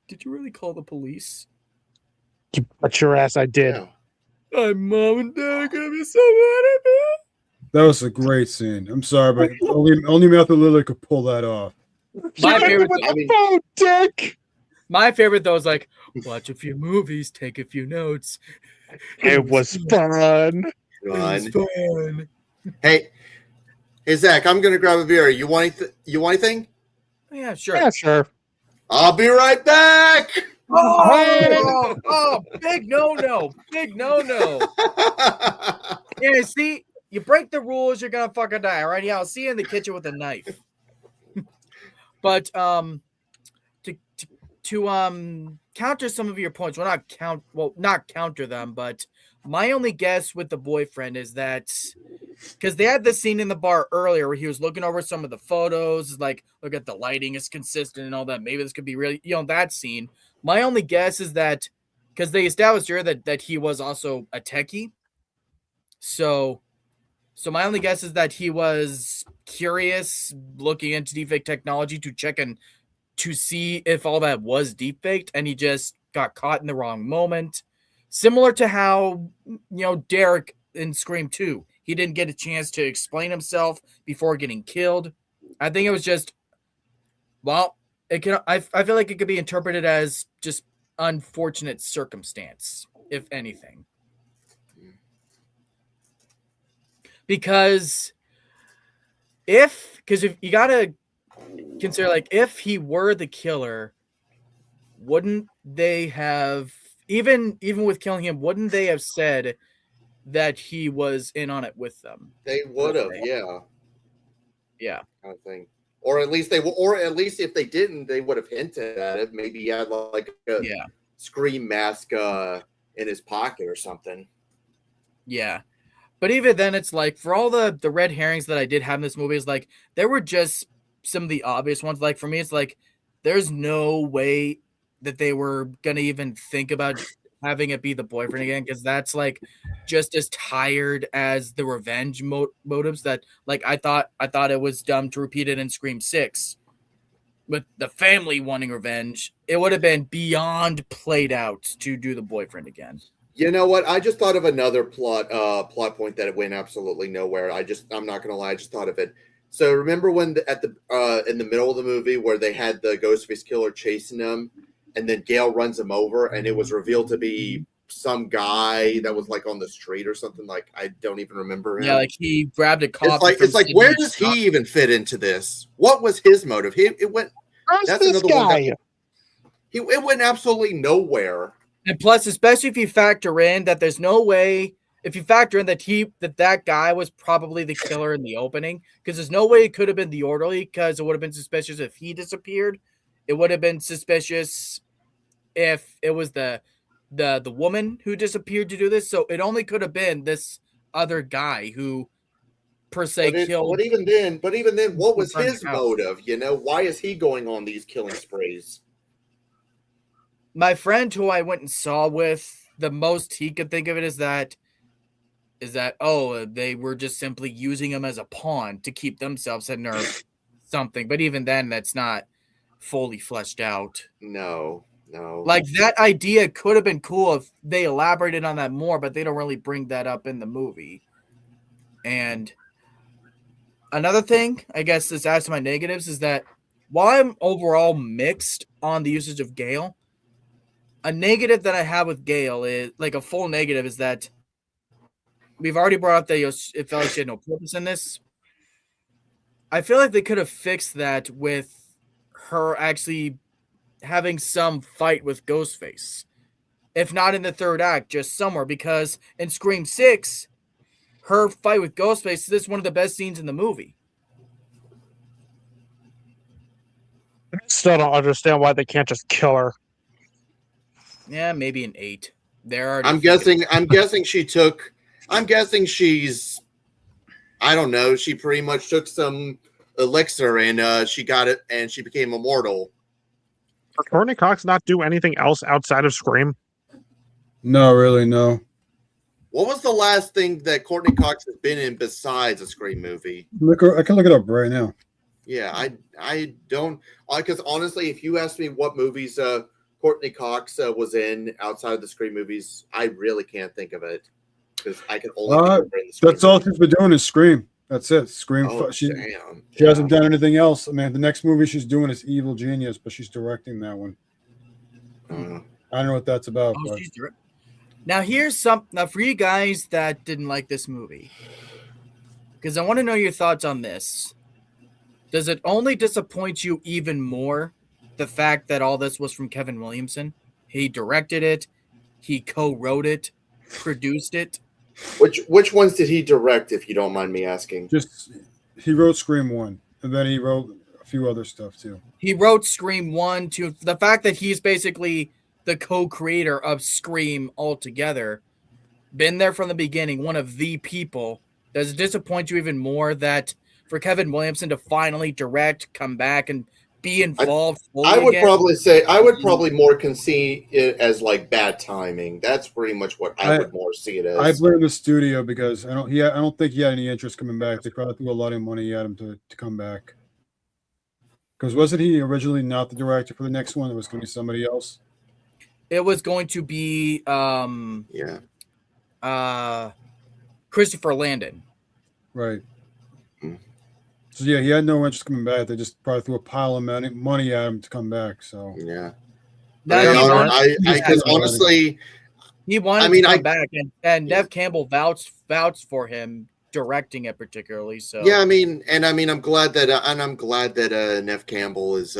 Did you really call the police? You bet your ass I did. Yeah. My mom and dad are gonna be so mad at me. That was a great scene. I'm sorry, but only Matthew Lillard could pull that off. My favorite, with the phone, Dick. My favorite though is like, watch a few movies, take a few notes. It was fun. It was fun. Hey, Zach, I'm gonna grab a beer. You want anything? Yeah, sure. Yeah, sure. I'll be right back. Oh, big no. Yeah, see, you break the rules, you're gonna fucking die. All right, yeah, I'll see you in the kitchen with a knife. But to counter some of your points, not counter them, but my only guess with the boyfriend is that because they had this scene in the bar earlier where he was looking over some of the photos, like, look at the lighting is consistent and all that. Maybe this could be really, that scene. My only guess is that because they established here that he was also a techie. So my only guess is that he was curious, looking into deepfake technology to check and to see if all that was deepfaked, and he just got caught in the wrong moment. Similar to how, Derek in Scream 2, he didn't get a chance to explain himself before getting killed. I think it was just, I feel like it could be interpreted as just unfortunate circumstance, if anything. Because if you gotta consider, like, if he were the killer, wouldn't they have, even with killing him, wouldn't they have said that he was in on it with them? They would have, yeah, kind of thing. Or at least if they didn't, they would have hinted at it. Maybe he had like a Scream mask in his pocket or something. Yeah. But even then, it's like, for all the red herrings that I did have in this movie, is like, there were just some of the obvious ones. Like, for me, it's like, there's no way that they were going to even think about having it be the boyfriend again, because that's, like, just as tired as the revenge motives that, like, I thought it was dumb to repeat it in Scream 6. With the family wanting revenge, it would have been beyond played out to do the boyfriend again. You know what? I just thought of another plot point that it went absolutely nowhere. I'm not gonna lie, I just thought of it. So remember when in the middle of the movie where they had the Ghostface killer chasing them, and then Gale runs him over, and it was revealed to be some guy that was like on the street or something. Like, I don't even remember him. Yeah, like he grabbed a cop. It's like where does he even fit into this? What was his motive? It went absolutely nowhere. And plus, especially if you factor in that there's no way, if you factor in that guy was probably the killer in the opening, because there's no way it could have been the orderly, because it would have been suspicious if he disappeared. It would have been suspicious if it was the woman who disappeared to do this. So it only could have been this other guy who per se killed. But even then, what was his motive? Why is he going on these killing sprees? My friend who I went and saw with, the most he could think of it is that they were just simply using him as a pawn to keep themselves in or something. But even then, that's not fully fleshed out. No. Like, that idea could have been cool if they elaborated on that more, but they don't really bring that up in the movie. And another thing, I guess this adds to my negatives, is that while I'm overall mixed on the usage of Gale, a negative that I have with Gale is, like, a full negative, is that we've already brought up that it felt like she had no purpose in this. I feel like they could have fixed that with her actually having some fight with Ghostface. If not in the third act, just somewhere, because in Scream 6, her fight with Ghostface, this is one of the best scenes in the movie. I still don't understand why they can't just kill her. Yeah, maybe an 8. I'm guessing she's I don't know. She pretty much took some elixir and she got it, and she became immortal. Does Courtney Cox not do anything else outside of Scream? No, really, no. What was the last thing that Courtney Cox has been in besides a Scream movie? I can look it up right now. Yeah, I don't, because honestly, if you ask me what movies Courtney Cox was in outside of the Scream movies, I really can't think of it because I can only think of her in the Scream That's all movies. she's been doing is Scream. That's it. Scream. Oh, She damn. hasn't done anything else. I mean, the next movie she's doing is Evil Genius, but she's directing that one. I don't know what that's about. Oh, but she's now here's some now for you guys that didn't like this movie, because I want to know your thoughts on this. Does it only disappoint you even more the fact that all this was from Kevin Williamson? He directed it, he co-wrote it, produced it. Which ones did he direct, if you don't mind me asking? just he wrote Scream 1, and then he wrote a few other stuff too. He wrote Scream 1, 2. The fact that he's basically the co-creator of Scream altogether, been there from the beginning, one of the people. Does it disappoint you even more that for Kevin Williamson to finally direct, come back, and be involved fully I would again? probably more concede it as like bad timing. That's pretty much what I would more see it as. I blame the studio because I don't think he had any interest coming back. They probably threw a lot of money at him to come back. Because wasn't he originally not the director for the next one? It was going to be somebody else. It was going to be Christopher Landon. Right. So yeah, he had no interest coming back. They just probably threw a pile of money at him to come back. So yeah. Because honestly, he wanted to come back, and Nev Campbell vouched for him directing it particularly. So yeah, I'm glad that Nev Campbell is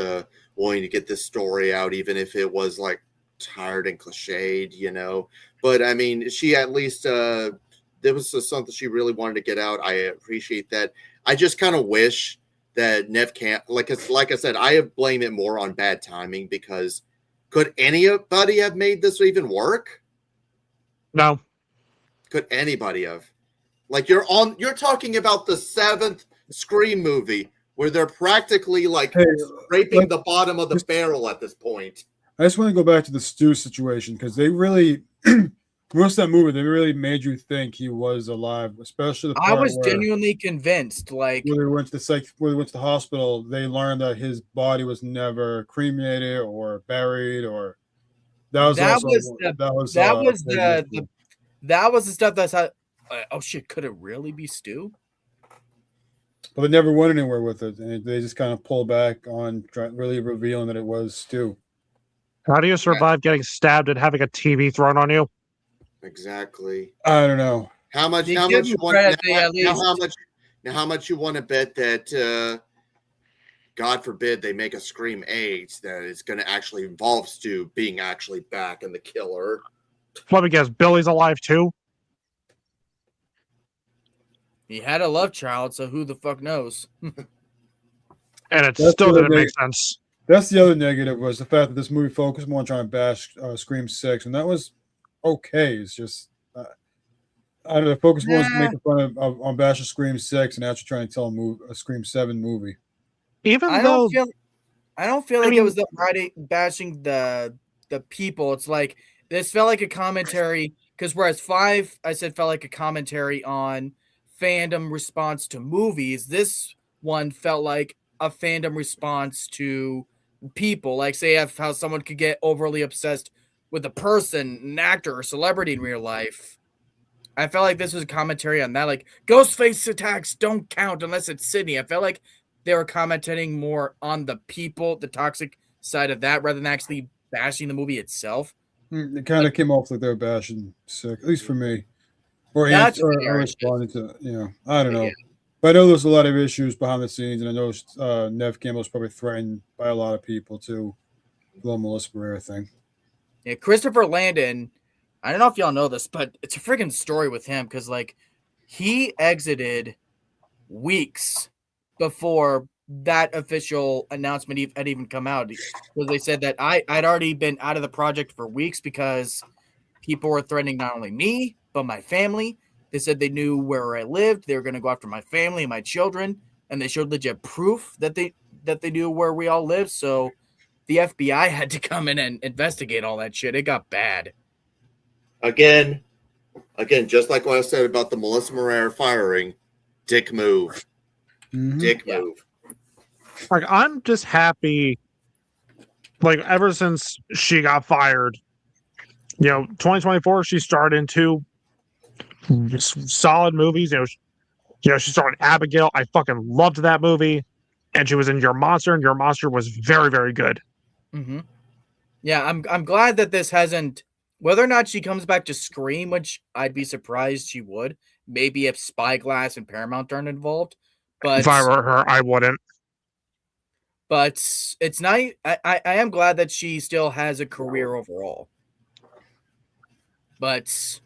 willing to get this story out, even if it was like tired and cliched, you know. But I mean, she at least there was something she really wanted to get out. I appreciate that. I just kind of wish that Nev like I said, I blame it more on bad timing, because could anybody have made this even work? No. Could anybody have? Like you're talking about the 7th Scream movie where they're practically like scraping the bottom of the barrel at this point. I just want to go back to the Stu situation, because they really most of that movie, they really made you think he was alive, especially the part I was genuinely convinced. Like when they went to the hospital, they learned that his body was never cremated or buried, or that was the stuff that's how. Oh shit! Could it really be Stu? But they never went anywhere with it, and they just kind of pulled back on really revealing that it was Stu. How do you survive getting stabbed and having a TV thrown on you? Exactly. I don't know. How much you want to bet that God forbid they make a Scream 8 that is going to actually involve Stu being actually back and the killer? Let me guess, Billy's alive too? He had a love child, so who the fuck knows? And it still didn't make sense. That's the other negative, was the fact that this movie focused more on trying to bash Scream 6, and that was okay. It's just I don't know, the focus more was making fun on bashing Scream 6 and actually trying to tell a Scream 7 movie. I don't feel like it was the bashing the people. It's like this felt like a commentary, because whereas 5 I said felt like a commentary on fandom response to movies, this one felt like a fandom response to people. Like say how someone could get overly obsessed with a person, an actor, or celebrity in real life. I felt like this was a commentary on that. Like Ghostface attacks don't count unless it's Sydney. I felt like they were commenting more on the people, the toxic side of that, rather than actually bashing the movie itself. It kind of came off like they were bashing Sick, at least for me. Or responding to, I don't know. Yeah. But I know there's a lot of issues behind the scenes, and I know Nev Campbell was probably threatened by a lot of people too, the whole Melissa Barrera thing. Yeah, Christopher Landon, I don't know if y'all know this, but it's a freaking story with him, because like he exited weeks before that official announcement had even come out, because they said that I'd already been out of the project for weeks because people were threatening not only me but my family, They said they knew where I lived. They were going to go after my family and my children, and they showed legit proof that they knew where we all lived. So the FBI had to come in and investigate all that shit. It got bad. Again, just like what I said about the Melissa Moreira firing, dick move. Dick move. Like, I'm just happy. Like, ever since she got fired, 2024, she starred in 2 solid movies. She starred in Abigail. I fucking loved that movie. And she was in Your Monster, and Your Monster was very, very good. Mm-hmm. Yeah, I'm glad that this hasn't. Whether or not she comes back to Scream, which I'd be surprised she would. Maybe if Spyglass and Paramount aren't involved. But if I were her, I wouldn't. But it's nice. I am glad that she still has a career overall. But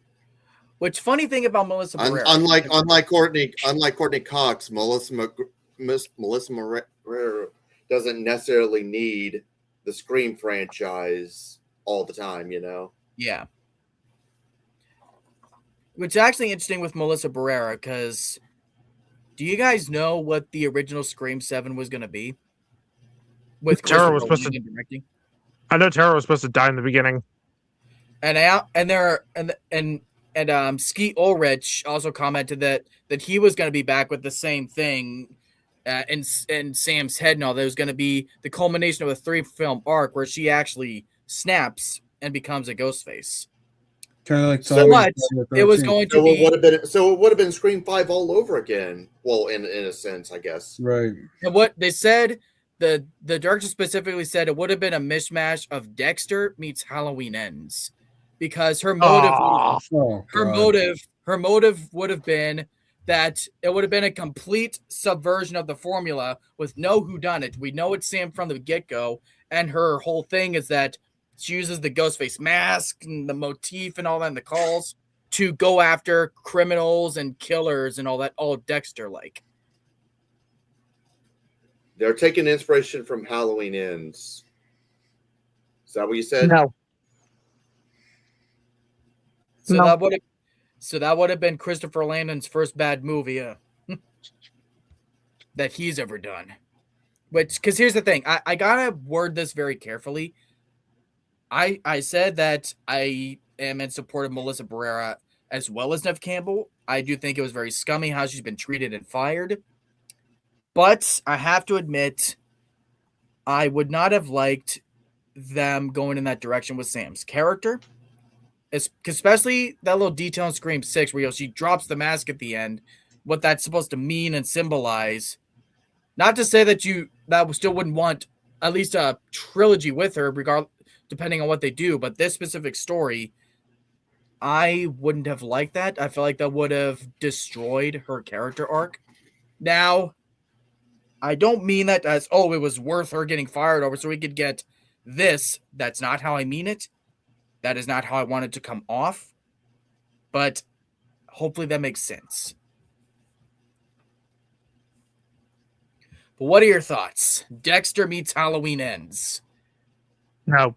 which funny thing about Melissa Barrera, unlike Courtney Cox, Melissa Barrera doesn't necessarily need the Scream franchise all the time, Yeah. Which is actually interesting with Melissa Barrera, because do you guys know what the original Scream 7 was going to be? With Tara was supposed to directing. I know Tara was supposed to die in the beginning. And Skeet Ulrich also commented that he was going to be back with the same thing in Sam's head and all. That was going to be the culmination of a 3-film arc where she actually snaps and becomes a ghost face. Kind of like it was going to be. It would have been Scream 5 all over again. Well, in a sense, I guess. Right. And what they said, the director specifically said it would have been a mishmash of Dexter meets Halloween Ends, because her motive, her motive would have been that it would have been a complete subversion of the formula with no whodunit. We know it's Sam from the get-go, and her whole thing is that she uses the Ghostface mask and the motif and all that in the calls to go after criminals and killers and all that, all Dexter-like. They're taking inspiration from Halloween Ends. Is that what you said? No. So that would have been Christopher Landon's first bad movie that he's ever done. Because here's the thing, I gotta word this very carefully. I said that I am in support of Melissa Barrera as well as Neve Campbell. I do think it was very scummy how she's been treated and fired. But I have to admit, I would not have liked them going in that direction with Sam's character. Especially that little detail in Scream 6 where she drops the mask at the end, what that's supposed to mean and symbolize. Not to say that still wouldn't want at least a trilogy with her, depending on what they do, but this specific story, I wouldn't have liked that. I feel like that would have destroyed her character arc. Now, I don't mean that as, it was worth her getting fired over so we could get this. That's not how I mean it. That is not how I want it to come off. But hopefully that makes sense. But what are your thoughts? Dexter meets Halloween Ends. No.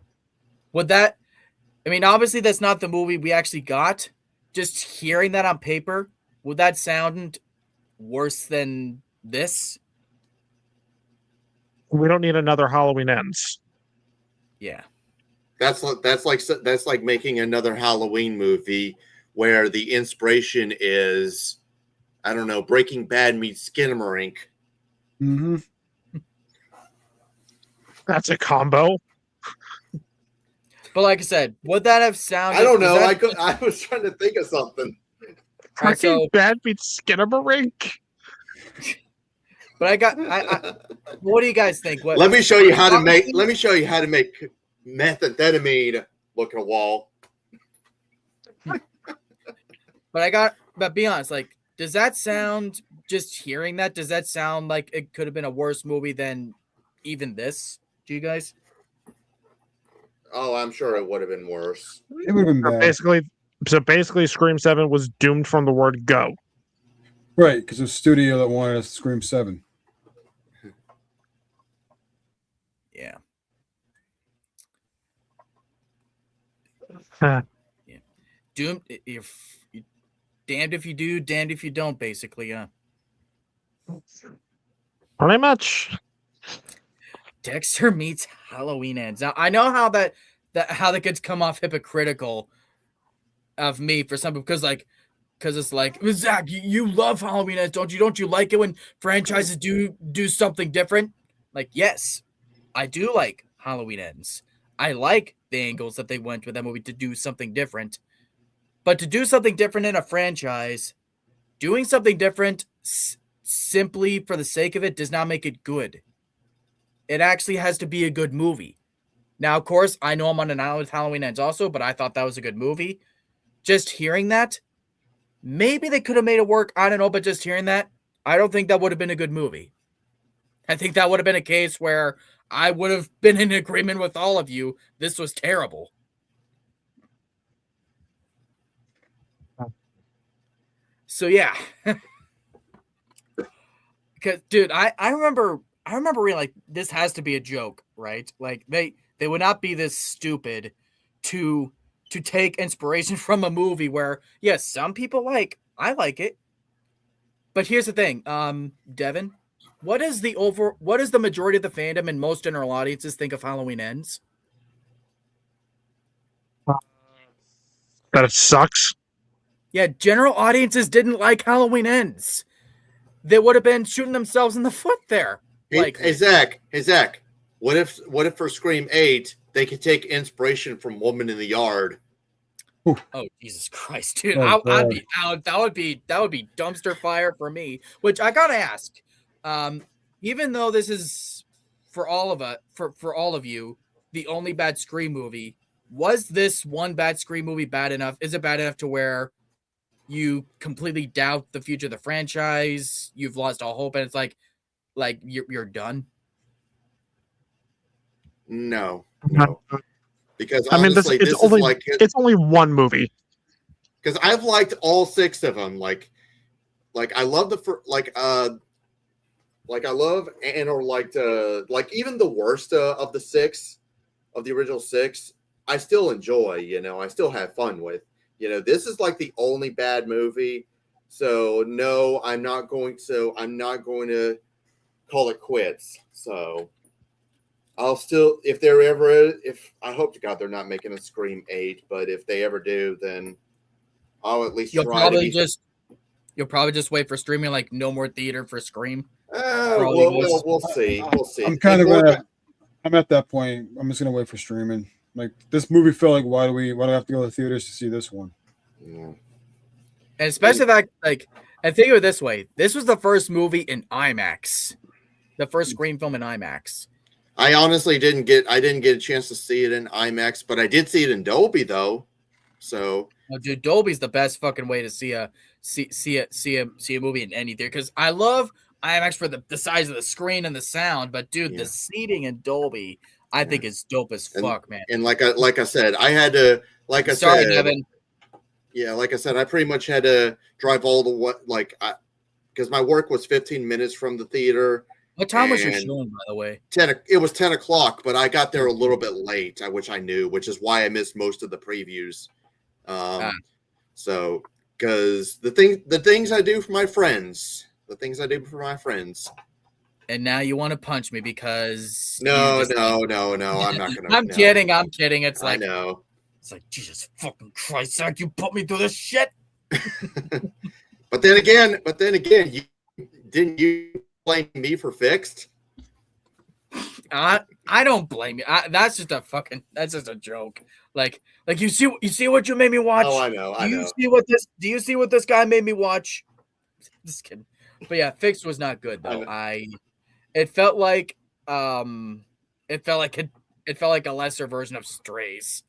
Obviously that's not the movie we actually got. Just hearing that on paper, would that sound worse than this? We don't need another Halloween Ends. Yeah. That's like making another Halloween movie where the inspiration is, I don't know, Breaking Bad meets Skinamarink. Mm-hmm. That's a combo. But like I said, would that have sounded? I don't know. I was trying to think of something. Breaking Bad meets Skinamarink. But what do you guys think? Let me show you how to make methamphetamine. Look at a wall. But be honest, does that sound, just hearing that, does that sound like it could have been a worse movie than even this? Do you guys? Oh, I'm sure it would have been worse. It would have been bad. Basically, Scream 7 was doomed from the word go. Right, because the studio that wanted us to Scream 7. Yeah. Yeah. Doomed. damned if you do, damned if you don't, basically. Pretty much. Dexter meets Halloween Ends. Now I know how that gets come off hypocritical of me for some, because it's like, Zach, you love Halloween Ends, don't you? Don't you like it when franchises do something different? Like, yes, I do like Halloween Ends. I like the angles that they went with that movie to do something different. But to do something different in a franchise, doing something different simply for the sake of it does not make it good. It actually has to be a good movie. Now, of course, I know I'm on an island with Halloween Ends also, but I thought that was a good movie. Just hearing that, maybe they could have made it work. I don't know, but just hearing that, I don't think that would have been a good movie. I think that would have been a case where I would have been in agreement with all of you. This was terrible. So yeah. Because, dude, I remember reading, like, this has to be a joke, right? Like, they would not be this stupid to take inspiration from a movie where, yes, some people I like it. But here's the thing, Devin, what is the majority of the fandom and most general audiences think of Halloween Ends? That it sucks. Yeah, general audiences didn't like Halloween Ends. They would have been shooting themselves in the foot there. Hey Zach. What if for Scream 8 they could take inspiration from Woman in the Yard? Oh, Jesus Christ, dude! I'd be out. That would be dumpster fire for me. Which I gotta ask, even though this is for all of you, the only bad Scream movie, was this one bad Scream movie bad enough? Is it bad enough to where you completely doubt the future of the franchise? You've lost all hope, and it's like you're done. No. Because honestly, it's only one movie. Because I've liked all 6 of them. Like I love I love like even the worst of the 6 of the original 6. I still enjoy. I still have fun with. This is like the only bad movie. So no, I'm not going to call it quits. So I'll still, if I hope to God they're not making a Scream 8, but if they ever do, then I'll at least You'll probably just wait for streaming, like no more theater for Scream. We'll see. I'm at that point. I'm just gonna wait for streaming. Like, this movie felt like, why do I have to go to the theaters to see this one? Yeah. And especially and think of it this way: this was the first movie in IMAX, the first Scream film in IMAX. I honestly didn't get a chance to see it in IMAX, but I did see it in Dolby though. So, dude, Dolby's the best fucking way to see a movie in any theater, because I love IMAX for the size of the screen and the sound, but dude, the seating in Dolby I think is dope as fuck, man. And like I said, I had to Devin. Yeah, like I said, I pretty much had to drive all the because my work was 15 minutes from the theater. What time was your showing, by the way? It was 10 o'clock, but I got there a little bit late, which I knew, which is why I missed most of the previews. So, because the things I do for my friends, And now you want to punch me because no, I'm not gonna. I'm kidding. It's like, I know. It's like, Jesus fucking Christ, Zach, you put me through this shit. But then again, didn't you blame me for Fixed? I don't blame you. That's just a joke. Like you see what you made me watch. Oh, I know. Do you see what this guy made me watch? Just kidding. But yeah, Fixed was not good though. It felt like a lesser version of Strays.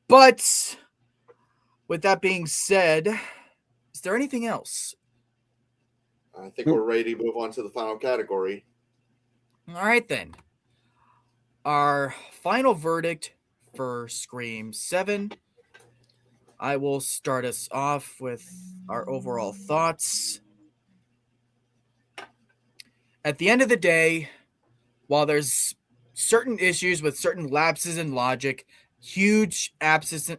But with that being said, is there anything else? I think we're ready to move on to the final category. All right, then. Our final verdict for Scream 7. I will start us off with our overall thoughts. At the end of the day, while there's certain issues with certain lapses in logic, huge absence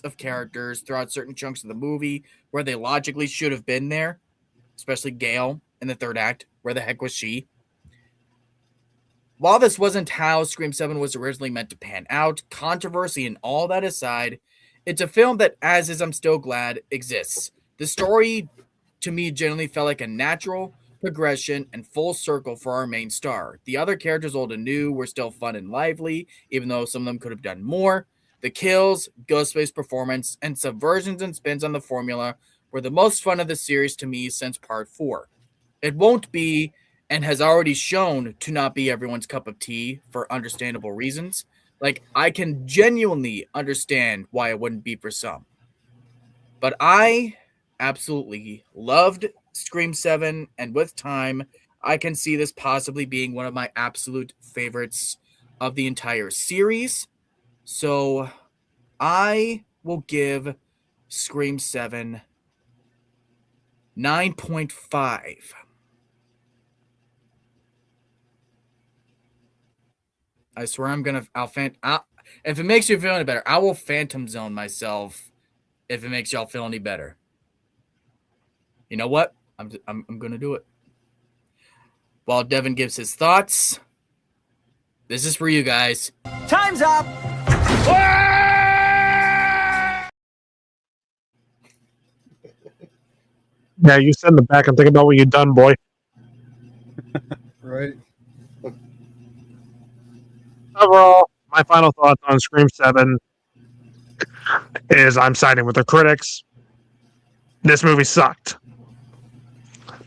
of characters throughout certain chunks of the movie where they logically should have been there, especially Gail in the third act. Where the heck was she? While this wasn't how Scream 7 was originally meant to pan out, controversy and all that aside, it's a film that, as is I'm still glad, exists. The story, to me, generally felt like a natural progression and full circle for our main star. The other characters, old and new, were still fun and lively, even though some of them could have done more. The kills, Ghostface performance, and subversions and spins on the formula were the most fun of the series to me since part 4. It won't be, and has already shown to not be, everyone's cup of tea for understandable reasons. Like, I can genuinely understand why it wouldn't be for some. But I absolutely loved Scream 7, and with time, I can see this possibly being one of my absolute favorites of the entire series. So I will give Scream 7 9.5. I swear if it makes you feel any better, I will phantom zone myself if it makes y'all feel any better. You know what? I'm going to do it. While Devin gives his thoughts, this is for you guys. Time's up! Yeah, you sit in the back and think about what you've done, boy. Right. Overall, my final thoughts on Scream 7 is I'm siding with the critics. This movie sucked.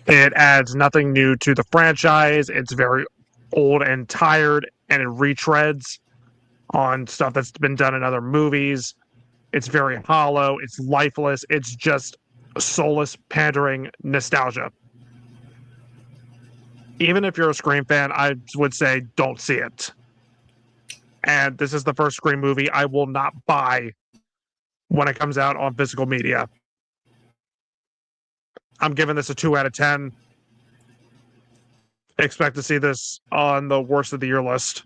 It adds nothing new to the franchise. It's very old and tired, and it retreads on stuff that's been done in other movies. It's very hollow. It's lifeless. It's just soulless, pandering nostalgia. Even if you're a Scream fan, I would say don't see it. And this is the first Scream movie I will not buy when it comes out on physical media. I'm giving this a 2 out of 10. Expect to see this on the worst of the year list.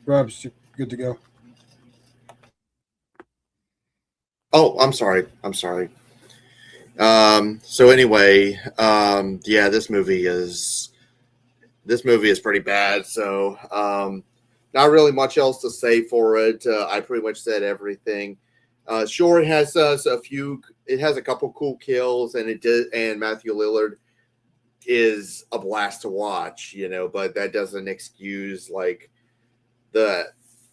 Rob's good to go. Oh, I'm sorry. So anyway, yeah, this movie is pretty bad. So, not really much else to say for it. I pretty much said everything. Sure, it has a couple cool kills, and and Matthew Lillard is a blast to watch, but that doesn't excuse like the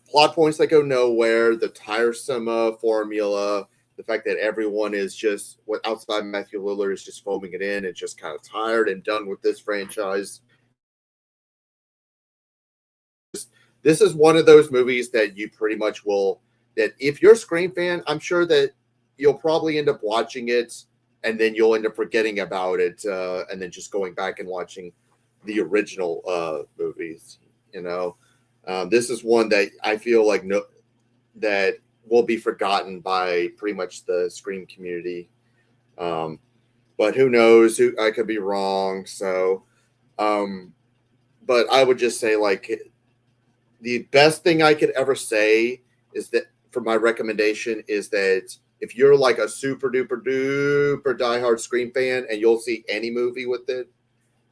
plot points that go nowhere, the tiresome formula, the fact that everyone is just outside Matthew Lillard is just foaming it in and just kind of tired and done with this franchise. This is one of those movies that you pretty much will, that if you're a Scream fan, I'm sure that you'll probably end up watching it and then you'll end up forgetting about it and then just going back and watching the original movies, This is one that I feel like that will be forgotten by pretty much the Scream community. But who knows? I could be wrong. So, but I would just say, like, the best thing I could ever say is that for my recommendation is that if you're like a super duper duper diehard Scream fan and you'll see any movie with it,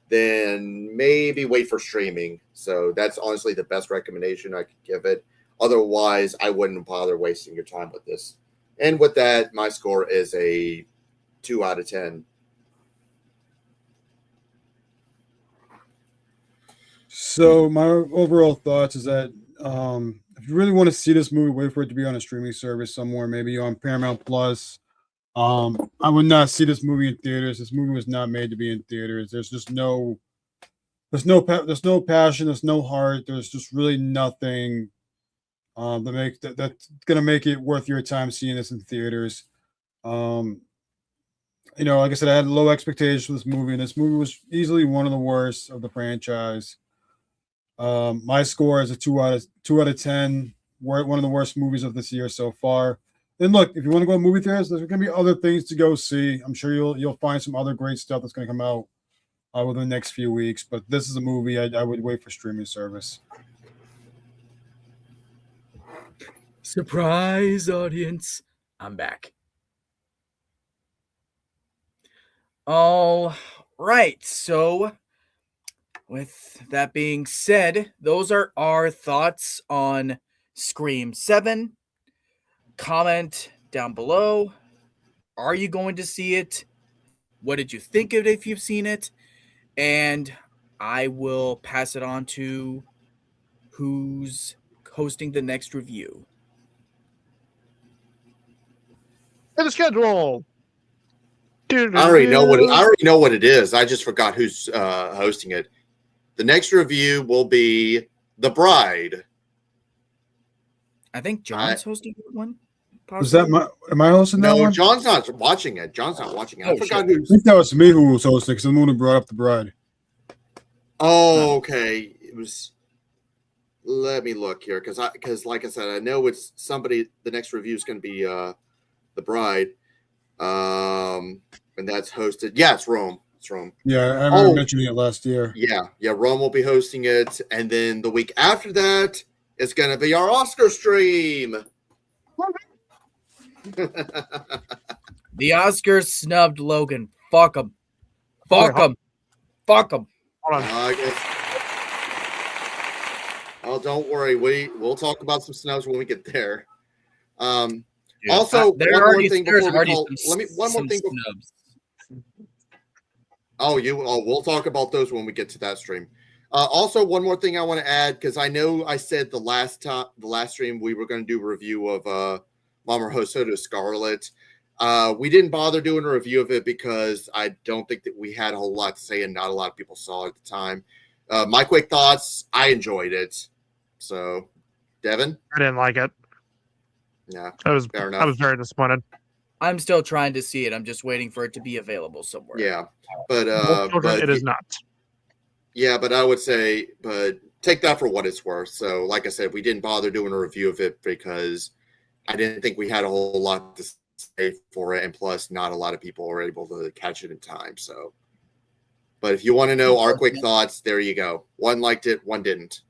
then maybe wait for streaming. So that's honestly the best recommendation I could give it. Otherwise, I wouldn't bother wasting your time with this. And with that, my score is a 2 out of 10. So my overall thoughts is that if you really want to see this movie, wait for it to be on a streaming service somewhere, maybe on Paramount Plus. I would not see this movie in theaters. This movie was not made to be in theaters. There's no passion. There's no heart. There's just really nothing that's gonna make it worth your time seeing this in theaters. Like I said, I had low expectations for this movie, and this movie was easily one of the worst of the franchise. My score is a 2 out of 10. One of the worst movies of this year so far. And look, if you want to go to movie theaters, there's going to be other things to go see. I'm sure you'll find some other great stuff that's going to come out within the next few weeks. But this is a movie I would wait for streaming service. Surprise, audience! I'm back. All right, so with that being said, those are our thoughts on Scream 7. Comment down below. Are you going to see it? What did you think of it if you've seen it? And I will pass it on to who's hosting the next review. In the schedule. I already know what it is. I just forgot who's hosting it. The next review will be The Bride. I think John's hosting one. Is that am I hosting that one? No, John's not watching it. I forgot who. I think that was me who was hosting because I'm the one who brought up The Bride. Oh, okay. It was. Let me look here, because like I said, I know it's somebody. The next review is going to be The Bride, and that's hosted. Yeah, it's Rome. It's Rome. Yeah, I remember mentioning it last year. Yeah. Rome will be hosting it, and then the week after that, it's going to be our Oscar stream. The Oscars snubbed Logan. Fuck him. Fuck him. Fuck him. Hold on. I guess. Oh, don't worry. We'll talk about some snubs when we get there. Also, one more thing before we call. One more thing. Snubs. We'll talk about those when we get to that stream. Also, one more thing I want to add, because I know I said the last stream we were going to do a review of Mama Hosoda Scarlet. We didn't bother doing a review of it because I don't think that we had a whole lot to say, and not a lot of people saw it at the time. My quick thoughts: I enjoyed it. So, Devin, I didn't like it. Yeah, fair enough. I was very disappointed. I'm still trying to see it. I'm just waiting for it to be available somewhere. Yeah, but it is not. Yeah, but I would say, take that for what it's worth. So, like I said, we didn't bother doing a review of it because I didn't think we had a whole lot to say for it, and plus, not a lot of people were able to catch it in time. So, but if you want to know our quick thoughts, there you go. One liked it, one didn't.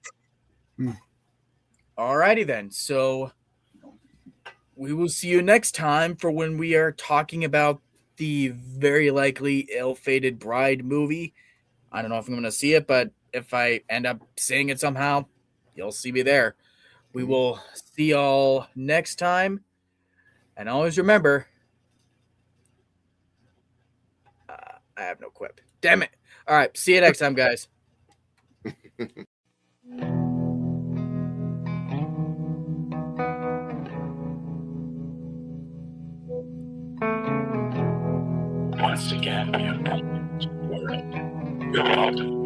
Alrighty then. So we will see you next time for when we are talking about the very likely ill-fated Bride movie. I don't know if I'm going to see it, but if I end up seeing it somehow, you'll see me there. We will see y'all next time. And always remember, I have no quip. Damn it. All right. See you next time, guys. Once again, we have come to the world. Go out and